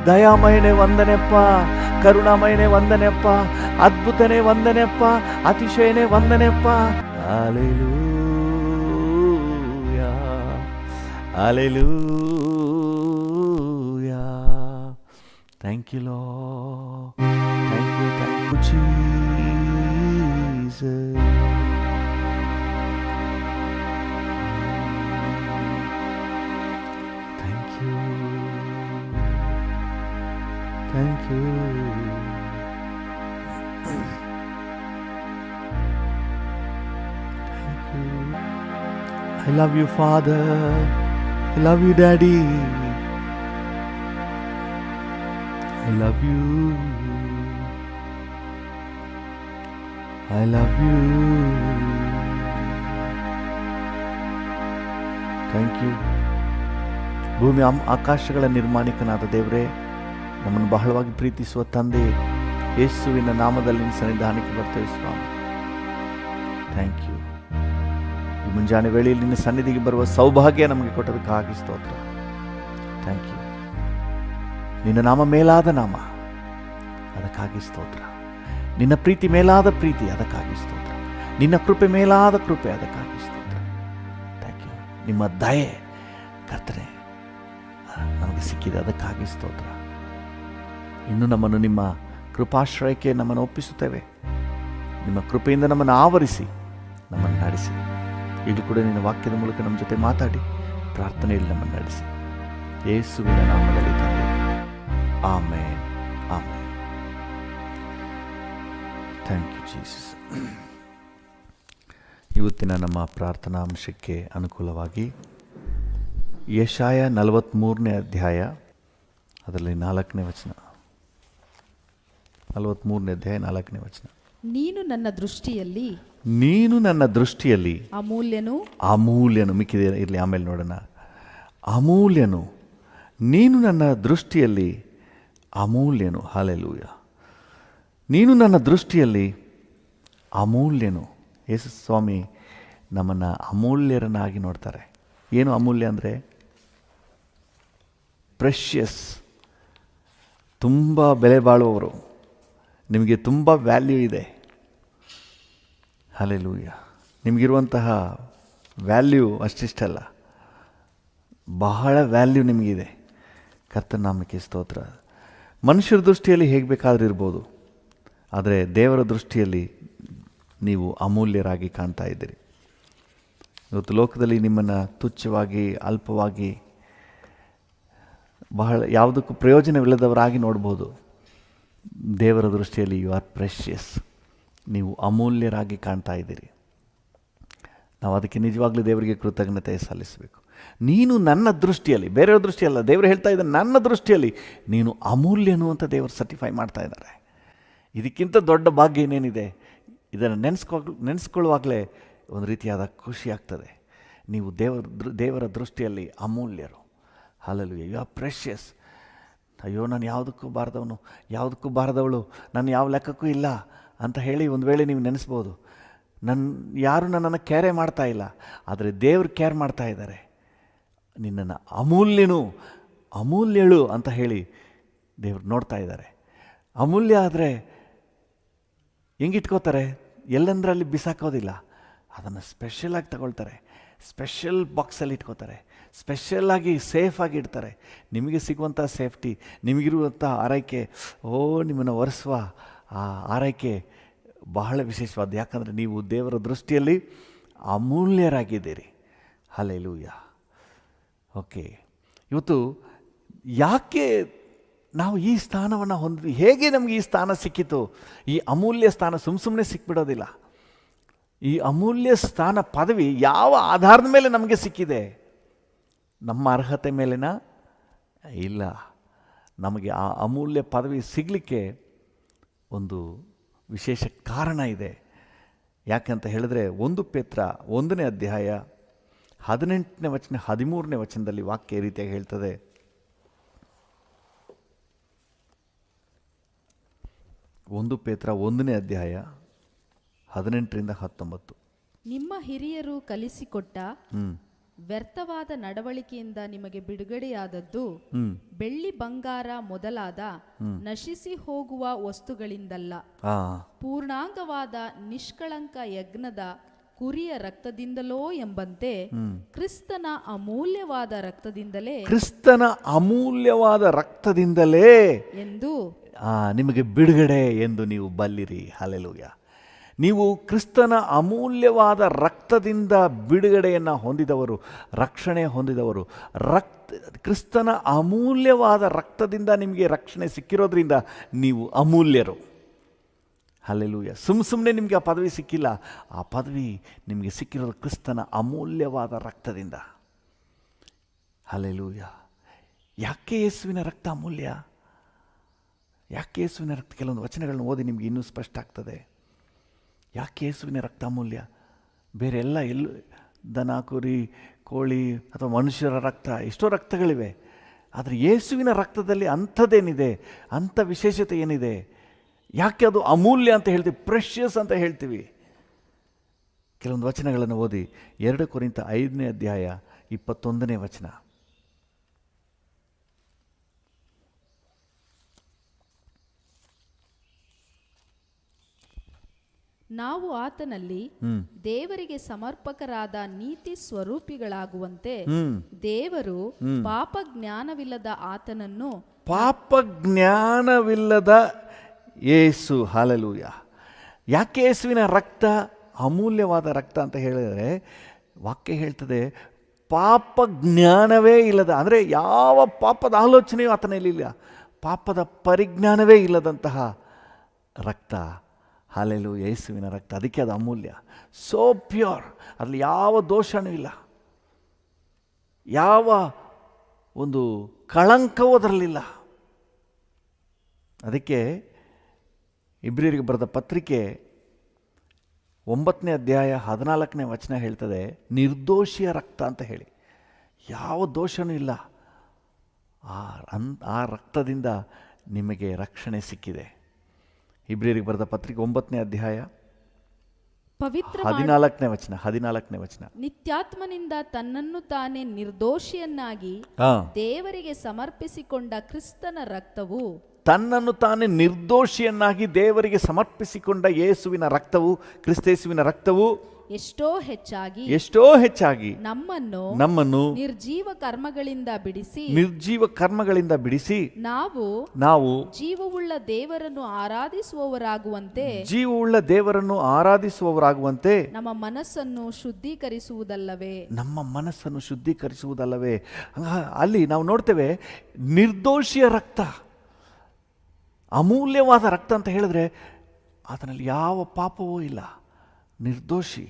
ದಯಾಮಯನೇ ವಂದನೆಪ್ಪ. ಕರುಣಾಮಯನೇ ವಂದನೆಪ್ಪ. ಅದ್ಭುತನೇ ವಂದನೆಪ್ಪ. ಅತಿಶಯನೇ ವಂದನೆಪ್ಪ. Hallelujah, hallelujah. Thank you Lord. Thank you, thank you Jesus. Thank you, thank you. I love you, Father. I love you, Daddy. I love you. I love you. Thank you. ಭೂಮಿ ಆಕಾಶಗಳ ನಿರ್ಮಾಣಿಕನಾದ ದೇವರೇ, ನಮ್ಮನ್ನು ಬಹಳವಾಗಿ ಪ್ರೀತಿಸುವ ತಂದೆ, ಯೇಸುವಿನ ನಾಮದಲ್ಲಿ ನಿನ್ನ ಸನ್ನಿಧಾನಕ್ಕೆ ಬರ್ತೇವೆ ಸ್ವಾಮಿ. Thank you. ಈ ಮುಂಜಾನೆ ವೇಳೆಯಲ್ಲಿ ನಿನ್ನ ಸನ್ನಿಧಿಗೆ ಬರುವ ಸೌಭಾಗ್ಯ ನಮಗೆ ಕೊಟ್ಟದಕ್ಕಾಗಿ ಸ್ತೋತ್ರ. Thank you. ನಿನ್ನ ನಾಮ ಮೇಲಾದ ನಾಮ, ಅದಕ್ಕಾಗಿ ಸ್ತೋತ್ರ. ನಿನ್ನ ಪ್ರೀತಿ ಮೇಲಾದ ಪ್ರೀತಿ, ಅದಕ್ಕಾಗಿ ಸ್ತೋತ್ರ. ನಿನ್ನ ಕೃಪೆ ಮೇಲಾದ ಕೃಪೆ, ಅದಕ್ಕಾಗಿ ಸ್ತೋತ್ರ. Thank you. ನಿಮ್ಮ ದಯೆ ಕರ್ತನೆ ನಮಗೆ ಸಿಕ್ಕಿದೆ, ಅದಕ್ಕಾಗಿ ಸ್ತೋತ್ರ. ಇನ್ನು ನಮ್ಮನ್ನು ನಿಮ್ಮ ಕೃಪಾಶ್ರಯಕ್ಕೆ ನಮ್ಮನ್ನು ಒಪ್ಪಿಸುತ್ತೇವೆ. ನಿಮ್ಮ ಕೃಪೆಯಿಂದ ನಮ್ಮನ್ನು ಆವರಿಸಿ, ನಮ್ಮನ್ನು ನಡೆಸಿ. ಈಗಲೂ ಕೂಡ ನಿನ್ನ ವಾಕ್ಯದ ಮೂಲಕ ನಮ್ಮ ಜೊತೆ ಮಾತಾಡಿ, ಪ್ರಾರ್ಥನೆಯಲ್ಲಿ ನಮ್ಮನ್ನು ನಡೆಸಿ. ಯೇಸುವಿನ ನಾಮದಲ್ಲಿ ತಂದೆ, amen, amen. Thank you Jesus. ಇವತ್ತಿನ ನಮ್ಮ ಪ್ರಾರ್ಥನಾ ಅಂಶಕ್ಕೆ ಅನುಕೂಲವಾಗಿ ಯೆಶಾಯ 43ನೇ ಅಧ್ಯಾಯ, ಅದರಲ್ಲಿ 4ನೇ ವಚನ. 43ನೇ ಅಧ್ಯಾಯ 4ನೇ ವಚನ. ನೀನು ನನ್ನ ದೃಷ್ಟಿಯಲ್ಲಿ ಅಮೂಲ್ಯನು. ಮಿಕ್ಕಿದೆ ಇರಲಿ, ಆಮೇಲೆ ನೋಡೋಣ. ಅಮೂಲ್ಯನು, ನೀನು ನನ್ನ ದೃಷ್ಟಿಯಲ್ಲಿ ಅಮೂಲ್ಯನು. ಹಲ್ಲೆಲೂಯಾ. ನೀನು ನನ್ನ ದೃಷ್ಟಿಯಲ್ಲಿ ಅಮೂಲ್ಯನು. ಯೇಸು ಸ್ವಾಮಿ ನಮ್ಮನ್ನು ಅಮೂಲ್ಯರನ್ನಾಗಿ ನೋಡ್ತಾರೆ. ಏನು ಅಮೂಲ್ಯ ಅಂದರೆ? ಪ್ರೆಷಿಯಸ್, ತುಂಬ ಬೆಲೆ ಬಾಳುವವರು, ನಿಮಗೆ ತುಂಬ ವ್ಯಾಲ್ಯೂ ಇದೆ. ಹಲ್ಲೆಲೂಯಾ. ನಿಮಗಿರುವಂತಹ ವ್ಯಾಲ್ಯೂ ಅಷ್ಟಿಷ್ಟಲ್ಲ, ಬಹಳ ವ್ಯಾಲ್ಯೂ ನಿಮಗಿದೆ. ಕರ್ತನ ನಾಮಕ್ಕೆ ಸ್ತೋತ್ರ. ಮನುಷ್ಯರ ದೃಷ್ಟಿಯಲ್ಲಿ ಹೇಗೆ ಬೇಕಾದರೂ ಇರ್ಬೋದು, ಆದರೆ ದೇವರ ದೃಷ್ಟಿಯಲ್ಲಿ ನೀವು ಅಮೂಲ್ಯರಾಗಿ ಕಾಣ್ತಾ ಇದ್ದೀರಿ. ಇವತ್ತು ಲೋಕದಲ್ಲಿ ನಿಮ್ಮನ್ನು ತುಚ್ಛವಾಗಿ, ಅಲ್ಪವಾಗಿ, ಬಹಳ ಯಾವುದಕ್ಕೂ ಪ್ರಯೋಜನವಿಲ್ಲದವರಾಗಿ ನೋಡ್ಬೋದು. ದೇವರ ದೃಷ್ಟಿಯಲ್ಲಿ ಯು ಆರ್ ಪ್ರೆಷಿಯಸ್, ನೀವು ಅಮೂಲ್ಯರಾಗಿ ಕಾಣ್ತಾ ಇದ್ದೀರಿ. ನಾವು ಅದಕ್ಕೆ ನಿಜವಾಗ್ಲೂ ದೇವರಿಗೆ ಕೃತಜ್ಞತೆ ಸಲ್ಲಿಸಬೇಕು. ನೀನು ನನ್ನ ದೃಷ್ಟಿಯಲ್ಲಿ, ಬೇರೆಯವ್ರ ದೃಷ್ಟಿಯಲ್ಲ, ದೇವರು ಹೇಳ್ತಾ ಇದ್ದಾರೆ ನನ್ನ ದೃಷ್ಟಿಯಲ್ಲಿ ನೀನು ಅಮೂಲ್ಯನು ಅಂತ ದೇವರು ಸರ್ಟಿಫೈ ಮಾಡ್ತಾ ಇದ್ದಾರೆ. ಇದಕ್ಕಿಂತ ದೊಡ್ಡ ಭಾಗ್ಯ ಏನೇನಿದೆ? ಇದನ್ನು ನೆನೆಸ್ಕೊಳ್ಳುವಾಗಲೇ ಒಂದು ರೀತಿಯಾದ ಖುಷಿ ಆಗ್ತದೆ. ನೀವು ದೇವರ ದೃಷ್ಟಿಯಲ್ಲಿ ಅಮೂಲ್ಯರು. ಹಲ್ಲೆಲೂಯಾ. You are precious. ಅಯ್ಯೋ, ನಾನು ಯಾವುದಕ್ಕೂ ಬಾರದವಳು, ನಾನು ಯಾವ ಲೆಕ್ಕಕ್ಕೂ ಇಲ್ಲ ಅಂತ ಹೇಳಿ ಒಂದು ವೇಳೆ ನೀವು ನೆನೆಸ್ಬೋದು. ಯಾರೂ ನನ್ನನ್ನು ಕೇರೇ ಮಾಡ್ತಾ ಇಲ್ಲ, ಆದರೆ ದೇವರು ಕೇರ್ ಮಾಡ್ತಾ ಇದ್ದಾರೆ. ನಿನ್ನನ್ನು ಅಮೂಲ್ಯಳು ಅಂತ ಹೇಳಿ ದೇವರು ನೋಡ್ತಾ ಇದ್ದಾರೆ. ಅಮೂಲ್ಯ ಆದರೆ ಹೆಂಗಿಟ್ಕೋತಾರೆ? ಎಲ್ಲಂದ್ರಲ್ಲಿ ಬಿಸಾಕೋದಿಲ್ಲ, ಅದನ್ನು ಸ್ಪೆಷಲಾಗಿ ತಗೊಳ್ತಾರೆ, ಸ್ಪೆಷಲ್ ಬಾಕ್ಸಲ್ಲಿ ಇಟ್ಕೋತಾರೆ, ಸ್ಪೆಷಲಾಗಿ ಸೇಫಾಗಿ ಇಡ್ತಾರೆ. ನಿಮಗೆ ಸಿಗುವಂಥ ಸೇಫ್ಟಿ, ನಿಮಗಿರುವಂಥ ಆರೈಕೆ, ನಿಮ್ಮನ್ನು ಒರೆಸುವ ಆ ಆರೈಕೆ ಬಹಳ ವಿಶೇಷವಾದ. ಯಾಕಂದರೆ ನೀವು ದೇವರ ದೃಷ್ಟಿಯಲ್ಲಿ ಅಮೂಲ್ಯರಾಗಿದ್ದೀರಿ. ಹಲ್ಲೆಲೂಯಾ. ಓಕೆ, ಇವತ್ತು ಯಾಕೆ ನಾವು ಈ ಸ್ಥಾನವನ್ನು ಹೊಂದಿದ್ವಿ? ಹೇಗೆ ನಮಗೆ ಈ ಸ್ಥಾನ ಸಿಕ್ಕಿತು? ಈ ಅಮೂಲ್ಯ ಸ್ಥಾನ ಸುಮ್ಮನೆ ಸಿಕ್ಬಿಡೋದಿಲ್ಲ. ಈ ಅಮೂಲ್ಯ ಸ್ಥಾನ, ಪದವಿ ಯಾವ ಆಧಾರದ ಮೇಲೆ ನಮಗೆ ಸಿಕ್ಕಿದೆ? ನಮ್ಮ ಅರ್ಹತೆ ಮೇಲೆನಾ? ಇಲ್ಲ. ನಮಗೆ ಆ ಅಮೂಲ್ಯ ಪದವಿ ಸಿಗಲಿಕ್ಕೆ ಒಂದು ವಿಶೇಷ ಕಾರಣ ಇದೆ. ಯಾಕಂತ ಹೇಳಿದ್ರೆ 1 ಪೇತ್ರ 1ನೇ ಅಧ್ಯಾಯ 18ನೇ ವಚನ 13ನೇ ವಚನದಲ್ಲಿ ವಾಕ್ಯ ಈ ರೀತಿಯಾಗಿ ಹೇಳ್ತದೆ. ಒಂದು ಪೇತ್ರ 1ನೇ ಅಧ್ಯಾಯ 18ರಿಂದ 19. ನಿಮ್ಮ ಹಿರಿಯರು ಕಲಿಸಿಕೊಟ್ಟ ವ್ಯರ್ಥವಾದ ನಡವಳಿಕೆಯಿಂದ ನಿಮಗೆ ಬಿಡುಗಡೆಯಾದದ್ದು ಬೆಳ್ಳಿ ಬಂಗಾರ ಮೊದಲಾದ ನಶಿಸಿ ಹೋಗುವ ವಸ್ತುಗಳಿಂದಲ್ಲ, ಪೂರ್ಣಾಂಗವಾದ ನಿಷ್ಕಳಂಕ ಯಜ್ಞದ ಕುರಿಯ ರಕ್ತದಿಂದಲೋ ಎಂಬಂತೆ ಕ್ರಿಸ್ತನ ಅಮೂಲ್ಯವಾದ ರಕ್ತದಿಂದಲೇ ಎಂದು ನಿಮಗೆ ಬಿಡುಗಡೆ ಎಂದು ನೀವು ಬಲ್ಲಿರಿ. ಹಲ್ಲೆಲೂಯಾ. ನೀವು ಕ್ರಿಸ್ತನ ಅಮೂಲ್ಯವಾದ ರಕ್ತದಿಂದ ಬಿಡುಗಡೆಯನ್ನು ಹೊಂದಿದವರು, ರಕ್ಷಣೆ ಹೊಂದಿದವರು. ಕ್ರಿಸ್ತನ ಅಮೂಲ್ಯವಾದ ರಕ್ತದಿಂದ ನಿಮಗೆ ರಕ್ಷಣೆ ಸಿಕ್ಕಿರೋದ್ರಿಂದ ನೀವು ಅಮೂಲ್ಯರು. ಹಲ್ಲೆಲೂಯಾ. ಸುಮ್ಮನೆ ನಿಮಗೆ ಆ ಪದವಿ ಸಿಕ್ಕಿಲ್ಲ, ಆ ಪದವಿ ನಿಮಗೆ ಸಿಕ್ಕಿರೋದು ಕ್ರಿಸ್ತನ ಅಮೂಲ್ಯವಾದ ರಕ್ತದಿಂದ. ಹಲ್ಲೆಲೂಯಾ. ಯಾಕೆ ಯೇಸುವಿನ ರಕ್ತ ಅಮೂಲ್ಯ? ಯಾಕೆ ಯೇಸುವಿನ ರಕ್ತ? ಕೆಲವೊಂದು ವಚನಗಳನ್ನು ಓದಿ ನಿಮಗೆ ಇನ್ನೂ ಸ್ಪಷ್ಟ ಆಗ್ತದೆ. ಯಾಕೆ ಯೇಸುವಿನ ರಕ್ತ ಅಮೂಲ್ಯ? ಬೇರೆ ಎಲ್ಲೂ ದನ, ಕುರಿ, ಕೋಳಿ ಅಥವಾ ಮನುಷ್ಯರ ರಕ್ತ, ಎಷ್ಟೋ ರಕ್ತಗಳಿವೆ. ಆದರೆ ಯೇಸುವಿನ ರಕ್ತದಲ್ಲಿ ಅಂಥದ್ದೇನಿದೆ? ಅಂಥ ವಿಶೇಷತೆ ಏನಿದೆ? ಯಾಕೆ ಅದು ಅಮೂಲ್ಯ ಅಂತ ಹೇಳ್ತೀವಿ? ಪ್ರೆಷಿಯಸ್ ಅಂತ ಹೇಳ್ತೀವಿ. ಕೆಲವೊಂದು ವಚನಗಳನ್ನು ಓದಿ. 2 ಕೊರಿಂಥ 5ನೇ ಅಧ್ಯಾಯ 21ನೇ ವಚನ. ನಾವು ಆತನಲ್ಲಿ ದೇವರಿಗೆ ಸಮರ್ಪಕರಾದ ನೀತಿ ಸ್ವರೂಪಿಗಳಾಗುವಂತೆ ದೇವರು ಪಾಪಜ್ಞಾನವಿಲ್ಲದ ಯೇಸು. ಹಲ್ಲೆಲೂಯಾ. ಯಾಕೆ ಯೇಸುವಿನ ರಕ್ತ ಅಮೂಲ್ಯವಾದ ರಕ್ತ ಅಂತ ಹೇಳಿದರೆ, ವಾಕ್ಯ ಹೇಳ್ತದೆ ಪಾಪ ಜ್ಞಾನವೇ ಇಲ್ಲದ, ಅಂದರೆ ಯಾವ ಪಾಪದ ಆಲೋಚನೆಯೂ ಆತನಲ್ಲಿಲ್ಲ, ಪಾಪದ ಪರಿಜ್ಞಾನವೇ ಇಲ್ಲದಂತಹ ರಕ್ತ. ಹಲ್ಲೆಲೂಯಾ. ಯೇಸುವಿನ ರಕ್ತ, ಅದಕ್ಕೆ ಅದು ಅಮೂಲ್ಯ. ಸೋ ಪ್ಯೂರ್, ಅದರಲ್ಲಿ ಯಾವ ದೋಷನೂ ಇಲ್ಲ, ಯಾವ ಒಂದು ಕಳಂಕವೂ ಅದರಲ್ಲಿಲ್ಲ. ಅದಕ್ಕೆ ಇಬ್ರಿಯರಿಗೆ ಬರೆದ ಪತ್ರಿಕೆ 9ನೇ ಅಧ್ಯಾಯ 14ನೇ ವಚನ ಹೇಳ್ತದೆ, ನಿರ್ದೋಷಿಯ ರಕ್ತ ಅಂತ ಹೇಳಿ. ಯಾವ ದೋಷನೂ ಇಲ್ಲ. ಆ ರಕ್ತದಿಂದ ನಿಮಗೆ ರಕ್ಷಣೆ ಸಿಕ್ಕಿದೆ. ಇಬ್ರಿಯರಿಗೆ ಬರೆದ ಪತ್ರಿಕೆ 9ನೇ ಅಧ್ಯಾಯ ಪವಿತ್ರ 14ನೇ ವಚನ. ನಿತ್ಯಾತ್ಮನಿಂದ ತನ್ನನ್ನು ತಾನೇ ನಿರ್ದೋಷಿಯನ್ನಾಗಿ ದೇವರಿಗೆ ಸಮರ್ಪಿಸಿಕೊಂಡ ಕ್ರಿಸ್ತನ ರಕ್ತವು, ತನ್ನನ್ನು ತಾನೇ ನಿರ್ದೋಷಿಯನ್ನಾಗಿ ದೇವರಿಗೆ ಸಮರ್ಪಿಸಿಕೊಂಡ ಯೇಸುವಿನ ರಕ್ತವು, ಕ್ರಿಸ್ತೇಸುವಿನ ರಕ್ತವು ಎಷ್ಟೋ ಹೆಚ್ಚಾಗಿ ನಮ್ಮನ್ನು ನಿರ್ಜೀವ ಕರ್ಮಗಳಿಂದ ಬಿಡಿಸಿ ನಾವು ಜೀವವುಳ್ಳ ದೇವರನ್ನು ಆರಾಧಿಸುವವರಾಗುವಂತೆ ನಮ್ಮ ಮನಸ್ಸನ್ನು ಶುದ್ಧೀಕರಿಸುವುದಲ್ಲವೇ. ಅಲ್ಲಿ ನಾವು ನೋಡ್ತೇವೆ, ನಿರ್ದೋಷಿಯ ರಕ್ತ, ಅಮೂಲ್ಯವಾದ ರಕ್ತ ಅಂತ ಹೇಳಿದ್ರೆ ಅದರಲ್ಲಿ ಯಾವ ಪಾಪವೂ ಇಲ್ಲ, ನಿರ್ದೋಷಿ.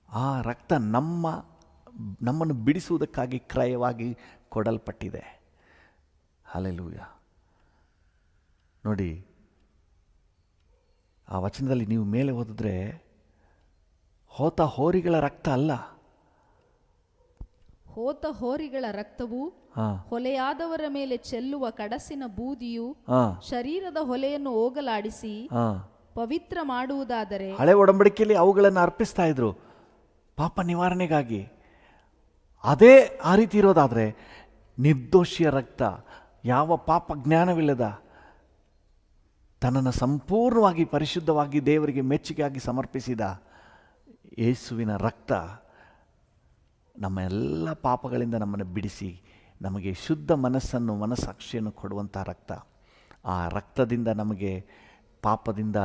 ಆ ರಕ್ತ ನಮ್ಮನ್ನು ಬಿಡಿಸುವುದಕ್ಕಾಗಿ ಕ್ರಯವಾಗಿ ಕೊಡಲ್ಪಟ್ಟಿದೆ. ಹಲ್ಲೆಲೂಯ. ನೋಡಿ, ಆ ವಚನದಲ್ಲಿ ನೀವು ಮೇಲೆ ಓದಿದ್ರೆ, ಹೋತ ಹೋರಿಗಳ ರಕ್ತ ಅಲ್ಲ, ಹೋತ ಹೋರಿಗಳ ರಕ್ತವು ಹೊಲೆಯಾದವರ ಮೇಲೆ ಚೆಲ್ಲುವ ಕಡಸಿನ ಬೂದಿಯು ಶರೀರದ ಹೊಲೆಯನ್ನು ಹೋಗಲಾಡಿಸಿ ಪವಿತ್ರ ಮಾಡುವುದಾದರೆ, ಹಳೆ ಒಡಂಬಡಿಕೆಯಲ್ಲಿ ಅವುಗಳನ್ನು ಅರ್ಪಿಸ್ತಾ ಇದ್ರು ಪಾಪ ನಿವಾರಣೆಗಾಗಿ. ಅದೇ ಆ ರೀತಿ ಇರೋದಾದರೆ ನಿರ್ದೋಷಿಯ ರಕ್ತ, ಯಾವ ಪಾಪ ಜ್ಞಾನವಿಲ್ಲದ, ತನ್ನನ್ನು ಸಂಪೂರ್ಣವಾಗಿ ಪರಿಶುದ್ಧವಾಗಿ ದೇವರಿಗೆ ಮೆಚ್ಚುಗೆಯಾಗಿ ಸಮರ್ಪಿಸಿದ ಯೇಸುವಿನ ರಕ್ತ ನಮ್ಮ ಎಲ್ಲ ಪಾಪಗಳಿಂದ ನಮ್ಮನ್ನು ಬಿಡಿಸಿ ನಮಗೆ ಶುದ್ಧ ಮನಸ್ಸಾಕ್ಷಿಯನ್ನು ಕೊಡುವಂಥ ರಕ್ತ. ಆ ರಕ್ತದಿಂದ ನಮಗೆ ಪಾಪದಿಂದ,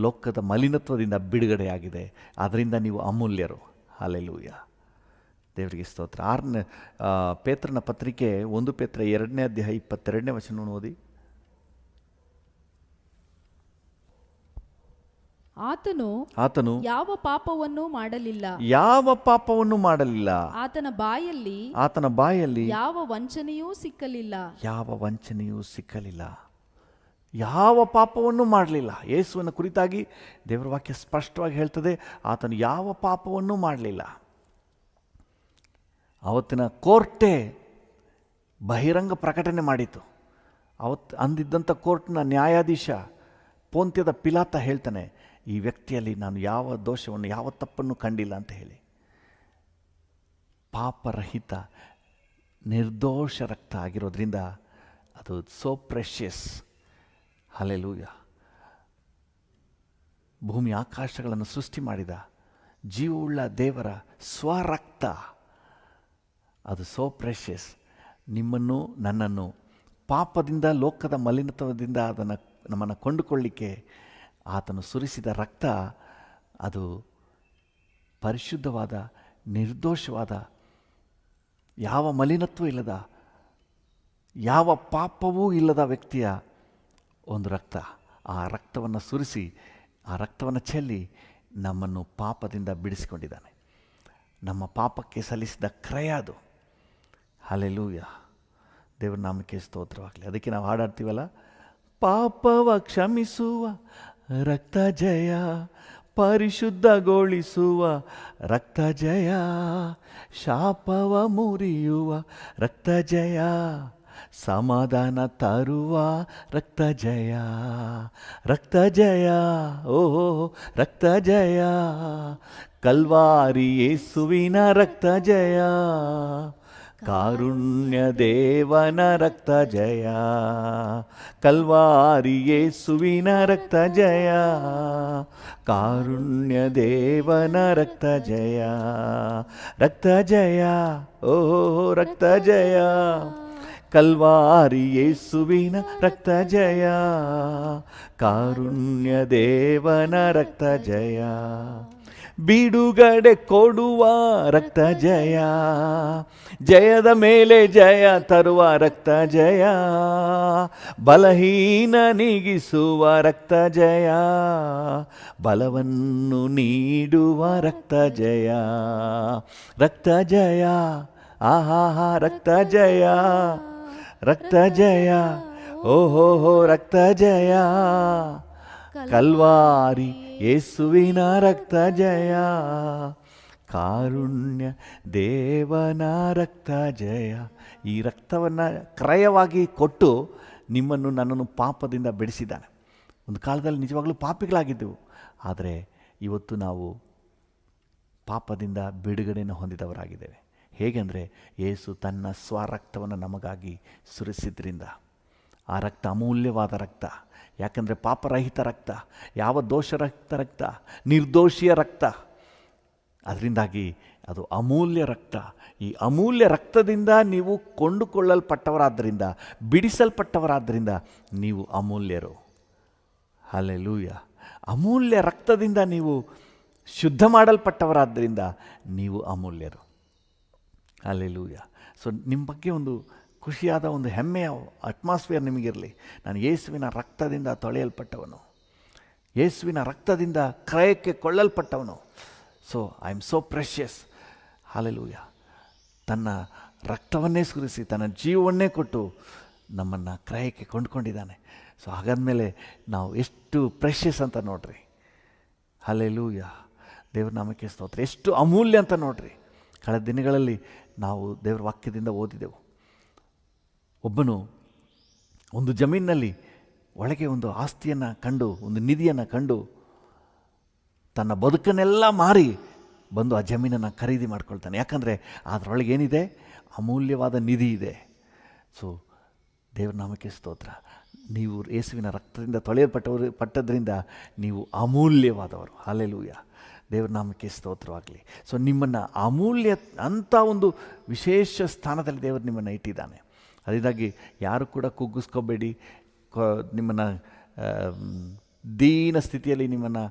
ಲೋಕದ ಮಲಿನತ್ವದಿಂದ ಬಿಡುಗಡೆಯಾಗಿದೆ. ಅದರಿಂದ ನೀವು ಅಮೂಲ್ಯರು. ಹಲ್ಲೆಲೂಯ, ದೇವರಿಗೆ ಸ್ತೋತ್ರ. ಪೇತ್ರನ ಪತ್ರಿಕೆ 1 ಪೇತ್ರ 2ನೇ ಅಧ್ಯಾಯ 22ನೇ ವಚನವನ್ನು ಓದಿ. ಆತನು ಯಾವ ಪಾಪವನ್ನೂ ಮಾಡಲಿಲ್ಲ, ಆತನ ಬಾಯಲ್ಲಿ ಯಾವ ವಂಚನೆಯೂ ಸಿಕ್ಕಲಿಲ್ಲ. ಯಾವ ಪಾಪವನ್ನು ಮಾಡಲಿಲ್ಲ. ಯೇಸುವಿನ ಕುರಿತಾಗಿ ದೇವರ ವಾಕ್ಯ ಸ್ಪಷ್ಟವಾಗಿ ಹೇಳ್ತದೆ, ಆತನು ಯಾವ ಪಾಪವನ್ನು ಮಾಡಲಿಲ್ಲ. ಅವತ್ತಿನ ಕೋರ್ಟೇ ಬಹಿರಂಗ ಪ್ರಕಟಣೆ ಮಾಡಿತು. ಅಂದಿದ್ದಂಥ ಕೋರ್ಟ್ನ ನ್ಯಾಯಾಧೀಶ ಪೋಂತ್ಯದ ಪಿಲಾತ ಹೇಳ್ತಾನೆ, ಈ ವ್ಯಕ್ತಿಯಲ್ಲಿ ನಾನು ಯಾವ ದೋಷವನ್ನು, ಯಾವ ತಪ್ಪನ್ನು ಕಂಡಿಲ್ಲ ಅಂತ ಹೇಳಿ. ಪಾಪರಹಿತ ನಿರ್ದೋಷ ರಕ್ತ ಆಗಿರೋದ್ರಿಂದ ಅದು ಸೋ ಪ್ರೆಷಿಯಸ್. ಹಲ್ಲೆಲೂಯ. ಭೂಮಿ ಆಕಾಶಗಳನ್ನು ಸೃಷ್ಟಿ ಮಾಡಿದ ಜೀವವುಳ್ಳ ದೇವರ ಸ್ವರಕ್ತ, ಅದು ಸೋ ಪ್ರೆಷಿಯಸ್. ನಿಮ್ಮನ್ನು, ನನ್ನನ್ನು ಪಾಪದಿಂದ, ಲೋಕದ ಮಲಿನತ್ವದಿಂದ ನಮ್ಮನ್ನು ಕೊಂಡುಕೊಳ್ಳಿಕ್ಕೆ ಆತನು ಸುರಿಸಿದ ರಕ್ತ, ಅದು ಪರಿಶುದ್ಧವಾದ, ನಿರ್ದೋಷವಾದ, ಯಾವ ಮಲಿನತ್ವ ಇಲ್ಲದ, ಯಾವ ಪಾಪವೂ ಇಲ್ಲದ ವ್ಯಕ್ತಿಯ ಒಂದು ರಕ್ತ. ಆ ರಕ್ತವನ್ನು ಸುರಿಸಿ, ಆ ರಕ್ತವನ್ನು ಚೆಲ್ಲಿ ನಮ್ಮನ್ನು ಪಾಪದಿಂದ ಬಿಡಿಸಿಕೊಂಡಿದ್ದಾನೆ. ನಮ್ಮ ಪಾಪಕ್ಕೆ ಸಲ್ಲಿಸಿದ ಕ್ರಯ ಅದು. ಹಲ್ಲೆಲೂಯ, ದೇವರ ನಾಮಕ್ಕೆ ಸ್ತೋತ್ರವಾಗಲಿ. ಅದಕ್ಕೆ ನಾವು ಹಾಡಾಡ್ತೀವಲ್ಲ, ಪಾಪವ ಕ್ಷಮಿಸುವ ರಕ್ತ ಜಯ, ಪರಿಶುದ್ಧಗೊಳಿಸುವ ರಕ್ತ ಜಯ, ಶಾಪವ ಮುರಿಯುವ ರಕ್ತ ಜಯ, ಸಮಾಧಾನ ತರುವ ರಕ್ತ ಜಯ, ರಕ್ತ ಜಯ, ಓಹೋ ರಕ್ತ ಜಯ, ಕಲ್ವಾರಿ ಯೇಸುವಿನ ರಕ್ತ ಜಯ, ಕಾರುಣ್ಯ ದೇವನ ರಕ್ತ ಜಯ, ಕಲ್ವಾರಿ ಯೇಸುವಿನ ರಕ್ತ ಜಯ, ಕಾರುಣ್ಯ ದೇವನ ರಕ್ತ ಜಯ, ರಕ್ತ ಜಯ, ಓಹೋ ರಕ್ತ ಜಯ, ಕಲ್ವಾರಿ ಯೇಸುವಿನ ರಕ್ತ ಜಯ, ಕಾರುಣ್ಯ ದೇವನ ರಕ್ತ ಜಯ, ಬಿಡುಗಡೆ ಕೊಡುವ ರಕ್ತ ಜಯ, ಜಯದ ಮೇಲೆ ಜಯ ತರುವ ರಕ್ತ ಜಯ, ಬಲಹೀನ ನೀಗಿಸುವ ರಕ್ತ ಜಯ, ಬಲವನ್ನು ನೀಡುವ ರಕ್ತ ಜಯ, ರಕ್ತ ಜಯ, ಆಹಾ ರಕ್ತ ಜಯ, ರಕ್ತ ಜಯ, ಓಹೋ ರಕ್ತ ಜಯ, ಕಲ್ವಾರಿ ಯೇಸುವಿನ ರಕ್ತ ಜಯ, ಕಾರುಣ್ಯ ದೇವನ ರಕ್ತ ಜಯ. ಈ ರಕ್ತವನ್ನು ಕ್ರಯವಾಗಿ ಕೊಟ್ಟು ನಿಮ್ಮನ್ನು, ನನ್ನನ್ನು ಪಾಪದಿಂದ ಬಿಡಿಸಿದ್ದಾನೆ. ಒಂದು ಕಾಲದಲ್ಲಿ ನಿಜವಾಗಲೂ ಪಾಪಿಗಳಾಗಿದ್ದೆವು, ಆದರೆ ಇವತ್ತು ನಾವು ಪಾಪದಿಂದ ಬಿಡುಗಡೆಯನ್ನು ಹೊಂದಿದವರಾಗಿದ್ದೇವೆ. ಹೇಗೆಂದರೆ ಯೇಸು ತನ್ನ ಸ್ವರಕ್ತವನ್ನು ನಮಗಾಗಿ ಸುರಿಸಿದ್ರಿಂದ. ಆ ರಕ್ತ ಅಮೂಲ್ಯವಾದ ರಕ್ತ. ಯಾಕಂದರೆ ಪಾಪರಹಿತ ರಕ್ತ, ಯಾವ ದೋಷರಹಿತ ರಕ್ತ, ನಿರ್ದೋಷಿಯ ರಕ್ತ. ಅದರಿಂದಾಗಿ ಅದು ಅಮೂಲ್ಯ ರಕ್ತ. ಈ ಅಮೂಲ್ಯ ರಕ್ತದಿಂದ ನೀವು ಕೊಂಡುಕೊಳ್ಳಲ್ಪಟ್ಟವರಾದ್ದರಿಂದ, ಬಿಡಿಸಲ್ಪಟ್ಟವರಾದ್ದರಿಂದ ನೀವು ಅಮೂಲ್ಯರು. ಹಲ್ಲೆಲೂಯ. ಅಮೂಲ್ಯ ರಕ್ತದಿಂದ ನೀವು ಶುದ್ಧ ಮಾಡಲ್ಪಟ್ಟವರಾದ್ದರಿಂದ ನೀವು ಅಮೂಲ್ಯರು. ಹಲ್ಲೆಲೂಯ. ಸೊ ನಿಮ್ಮ ಬಗ್ಗೆ ಒಂದು ಖುಷಿಯಾದ ಒಂದು ಹೆಮ್ಮೆಯ ಅಟ್ಮಾಸ್ಫಿಯರ್ ನಿಮಗಿರಲಿ. ನಾನು ಯೇಸುವಿನ ರಕ್ತದಿಂದ ತೊಳೆಯಲ್ಪಟ್ಟವನು, ಯೇಸುವಿನ ರಕ್ತದಿಂದ ಕ್ರಯಕ್ಕೆ ಕೊಳ್ಳಲ್ಪಟ್ಟವನು. So I am so precious. Hallelujah. ತನ್ನ ರಕ್ತವನ್ನೇ ಸುರಿಸಿ ತನ್ನ ಜೀವವನ್ನೇ ಕೊಟ್ಟು ನಮ್ಮನ್ನು ಕ್ರಯಕ್ಕೆ ಕೊಂಡ್ಕೊಂಡಿದ್ದಾನೆ. ಸೊ ಹಾಗಾದ್ಮೇಲೆ ನಾವು ಎಷ್ಟು ಪ್ರೆಷಿಯಸ್ ಅಂತ ನೋಡ್ರಿ. ಹಲ್ಲೆಲೂಯ. ದೇವ್ರ ನಾಮಕ್ಕೆ ಸ್ತೋತ್ರ. ಎಷ್ಟು ಅಮೂಲ್ಯ ಅಂತ ನೋಡ್ರಿ. ಕಳೆದ ದಿನಗಳಲ್ಲಿ ನಾವು ದೇವರ ವಾಕ್ಯದಿಂದ ಓದಿದೆವು. ಒಬ್ಬನು ಒಂದು ಜಮೀನಿನಲ್ಲಿ ಒಳಗೆ ಒಂದು ಆಸ್ತಿಯನ್ನು ಕಂಡು, ಒಂದು ನಿಧಿಯನ್ನು ಕಂಡು, ತನ್ನ ಬದುಕನ್ನೆಲ್ಲ ಮಾರಿ ಬಂದು ಆ ಜಮೀನನ್ನು ಖರೀದಿ ಮಾಡ್ಕೊಳ್ತಾನೆ. ಯಾಕಂದರೆ ಅದರೊಳಗೆ ಏನಿದೆ? ಅಮೂಲ್ಯವಾದ ನಿಧಿ ಇದೆ. ಸೊ ದೇವ್ರ ನಾಮಕ್ಕೆ ಸ್ತೋತ್ರ. ನೀವು ಯೇಸುವಿನ ರಕ್ತದಿಂದ ಪಟ್ಟದ್ರಿಂದ ನೀವು ಅಮೂಲ್ಯವಾದವರು. ಹಲ್ಲೆಲೂಯ. ದೇವ್ರ ನಾಮಕ್ಕೆ ಸ್ತೋತ್ರವಾಗಲಿ. ಸೊ ನಿಮ್ಮನ್ನು ಅಮೂಲ್ಯ ಅಂಥ ಒಂದು ವಿಶೇಷ ಸ್ಥಾನದಲ್ಲಿ ದೇವರು ನಿಮ್ಮನ್ನು ಇಟ್ಟಿದ್ದಾನೆ. ಅದರಿಂದಾಗಿ ಯಾರು ಕೂಡ ಕುಗ್ಗಿಸ್ಕೋಬೇಡಿ. ನಿಮ್ಮನ್ನು ದೀನ ಸ್ಥಿತಿಯಲ್ಲಿ ನಿಮ್ಮನ್ನು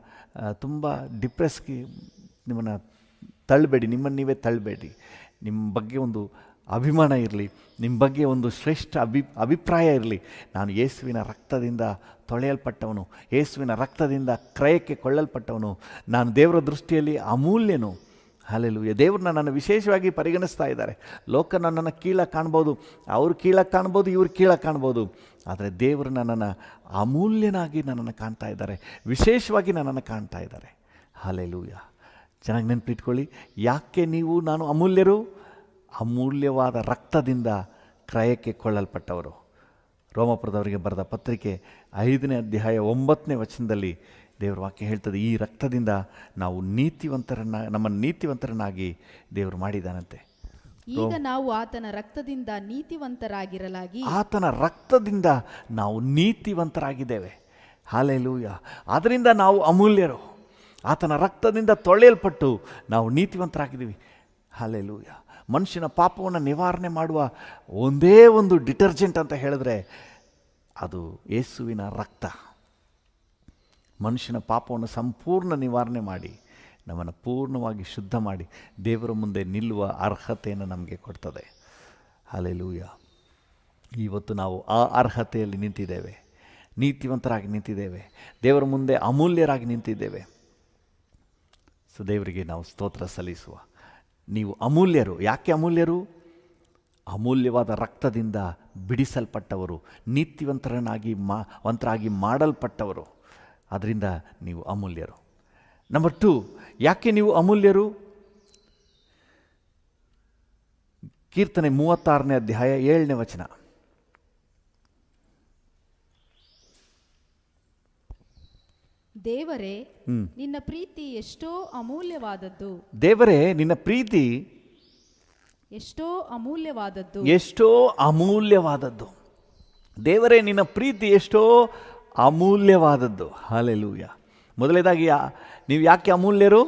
ತುಂಬ ಡಿಪ್ರೆಸ್ಗೆ ನಿಮ್ಮನ್ನು ತಳ್ಳಬೇಡಿ. ನಿಮ್ಮನ್ನು ನೀವೇ ತಳ್ಳಬೇಡಿ. ನಿಮ್ಮ ಬಗ್ಗೆ ಒಂದು ಅಭಿಮಾನ ಇರಲಿ, ನಿಮ್ಮ ಬಗ್ಗೆ ಒಂದು ಶ್ರೇಷ್ಠ ಅಭಿಪ್ರಾಯ ಇರಲಿ. ನಾನು ಯೇಸುವಿನ ರಕ್ತದಿಂದ ತೊಳೆಯಲ್ಪಟ್ಟವನು, ಯೇಸುವಿನ ರಕ್ತದಿಂದ ಕ್ರಯಕ್ಕೆ ಕೊಳ್ಳಲ್ಪಟ್ಟವನು, ನಾನು ದೇವರ ದೃಷ್ಟಿಯಲ್ಲಿ ಅಮೂಲ್ಯನು. ಹಲ್ಲೆಲೂಯ. ದೇವರು ನನ್ನನ್ನು ವಿಶೇಷವಾಗಿ ಪರಿಗಣಿಸ್ತಾ ಇದ್ದಾರೆ. ಲೋಕ ನನ್ನನ್ನು ಕೀಳಾಗಿ ಕಾಣ್ಬೋದು, ಅವರು ಕೀಳಾಗಿ ಕಾಣ್ಬೋದು, ಇವ್ರು ಕೀಳಾಗಿ ಕಾಣ್ಬೋದು. ಆದರೆ ದೇವರು ನನ್ನನ್ನು ಅಮೂಲ್ಯನಾಗಿ ನನ್ನನ್ನು ಕಾಣ್ತಾ ಇದ್ದಾರೆ, ವಿಶೇಷವಾಗಿ ನನ್ನನ್ನು ಕಾಣ್ತಾ ಇದ್ದಾರೆ. ಹಲ್ಲೆಲೂಯ. ಚೆನ್ನಾಗಿ ನೆನಪಿಟ್ಕೊಳ್ಳಿ. ಯಾಕೆ ನಾನು ಅಮೂಲ್ಯರು? ಅಮೂಲ್ಯವಾದ ರಕ್ತದಿಂದ ಕ್ರಯಕ್ಕೆ ಕೊಳ್ಳಲ್ಪಟ್ಟವರು. ರೋಮಪುರದವರಿಗೆ ಬರೆದ ಪತ್ರಿಕೆ 5ನೇ ಅಧ್ಯಾಯ 9ನೇ ವಚನದಲ್ಲಿ ದೇವರ ವಾಕ್ಯ ಹೇಳ್ತದೆ, ಈ ರಕ್ತದಿಂದ ನಾವು ನಮ್ಮನ್ನು ನೀತಿವಂತರನ್ನಾಗಿ ದೇವರು ಮಾಡಿದ್ದಾನಂತೆ. ಈಗ ನಾವು ಆತನ ರಕ್ತದಿಂದ ನೀತಿವಂತರಾಗಿರಲಾಗಿ, ಆತನ ರಕ್ತದಿಂದ ನಾವು ನೀತಿವಂತರಾಗಿದ್ದೇವೆ. ಹಲ್ಲೆಲೂಯ. ಅದರಿಂದ ನಾವು ಅಮೂಲ್ಯರು. ಆತನ ರಕ್ತದಿಂದ ತೊಳೆಯಲ್ಪಟ್ಟು ನಾವು ನೀತಿವಂತರಾಗಿದ್ದೀವಿ. ಹಲ್ಲೆಲೂಯ. ಮನುಷ್ಯನ ಪಾಪವನ್ನು ನಿವಾರಣೆ ಮಾಡುವ ಒಂದೇ ಒಂದು ಡಿಟರ್ಜೆಂಟ್ ಅಂತ ಹೇಳಿದ್ರೆ ಅದು ಯೇಸುವಿನ ರಕ್ತ. ಮನುಷ್ಯನ ಪಾಪವನ್ನು ಸಂಪೂರ್ಣ ನಿವಾರಣೆ ಮಾಡಿ ನಮ್ಮನ್ನು ಪೂರ್ಣವಾಗಿ ಶುದ್ಧ ಮಾಡಿ ದೇವರ ಮುಂದೆ ನಿಲ್ಲುವ ಅರ್ಹತೆಯನ್ನು ನಮಗೆ ಕೊಡ್ತದೆ. ಹಲ್ಲೆಲೂಯ. ಇವತ್ತು ನಾವು ಆ ಅರ್ಹತೆಯಲ್ಲಿ ನಿಂತಿದ್ದೇವೆ, ನೀತಿವಂತರಾಗಿ ನಿಂತಿದ್ದೇವೆ, ದೇವರ ಮುಂದೆ ಅಮೂಲ್ಯರಾಗಿ ನಿಂತಿದ್ದೇವೆ. ಸೊ ದೇವರಿಗೆ ನಾವು ಸ್ತೋತ್ರ ಸಲ್ಲಿಸುವ. ನೀವು ಅಮೂಲ್ಯರು. ಯಾಕೆ ಅಮೂಲ್ಯರು? ಅಮೂಲ್ಯವಾದ ರಕ್ತದಿಂದ ಬಿಡಿಸಲ್ಪಟ್ಟವರು, ನೀತಿವಂತರಾಗಿ ಮಾಡಲ್ಪಟ್ಟವರು. ಅದರಿಂದ ನೀವು ಅಮೂಲ್ಯರು. ನಂಬರ್ 2, ಯಾಕೆ ನೀವು ಅಮೂಲ್ಯರು? ಕೀರ್ತನೆ 36ನೇ ಅಧ್ಯಾಯ 7ನೇ ವಚನ. ದೇವರೇ, ನಿನ್ನ ಪ್ರೀತಿ ಎಷ್ಟೋ ಅಮೂಲ್ಯವಾದದ್ದು. ದೇವರೇ, ನಿನ್ನ ಪ್ರೀತಿ ಎಷ್ಟೋ ಅಮೂಲ್ಯವಾದದ್ದು. ಎಷ್ಟೋ ಅಮೂಲ್ಯವಾದದ್ದು. ದೇವರೇ, ನಿನ್ನ ಪ್ರೀತಿ ಎಷ್ಟೋ ಅಮೂಲ್ಯವಾದದ್ದು. ಹಲ್ಲೆಲೂಯ. ಮೊದಲನೇದಾಗಿ ನೀವು ಯಾಕೆ ಅಮೂಲ್ಯರು?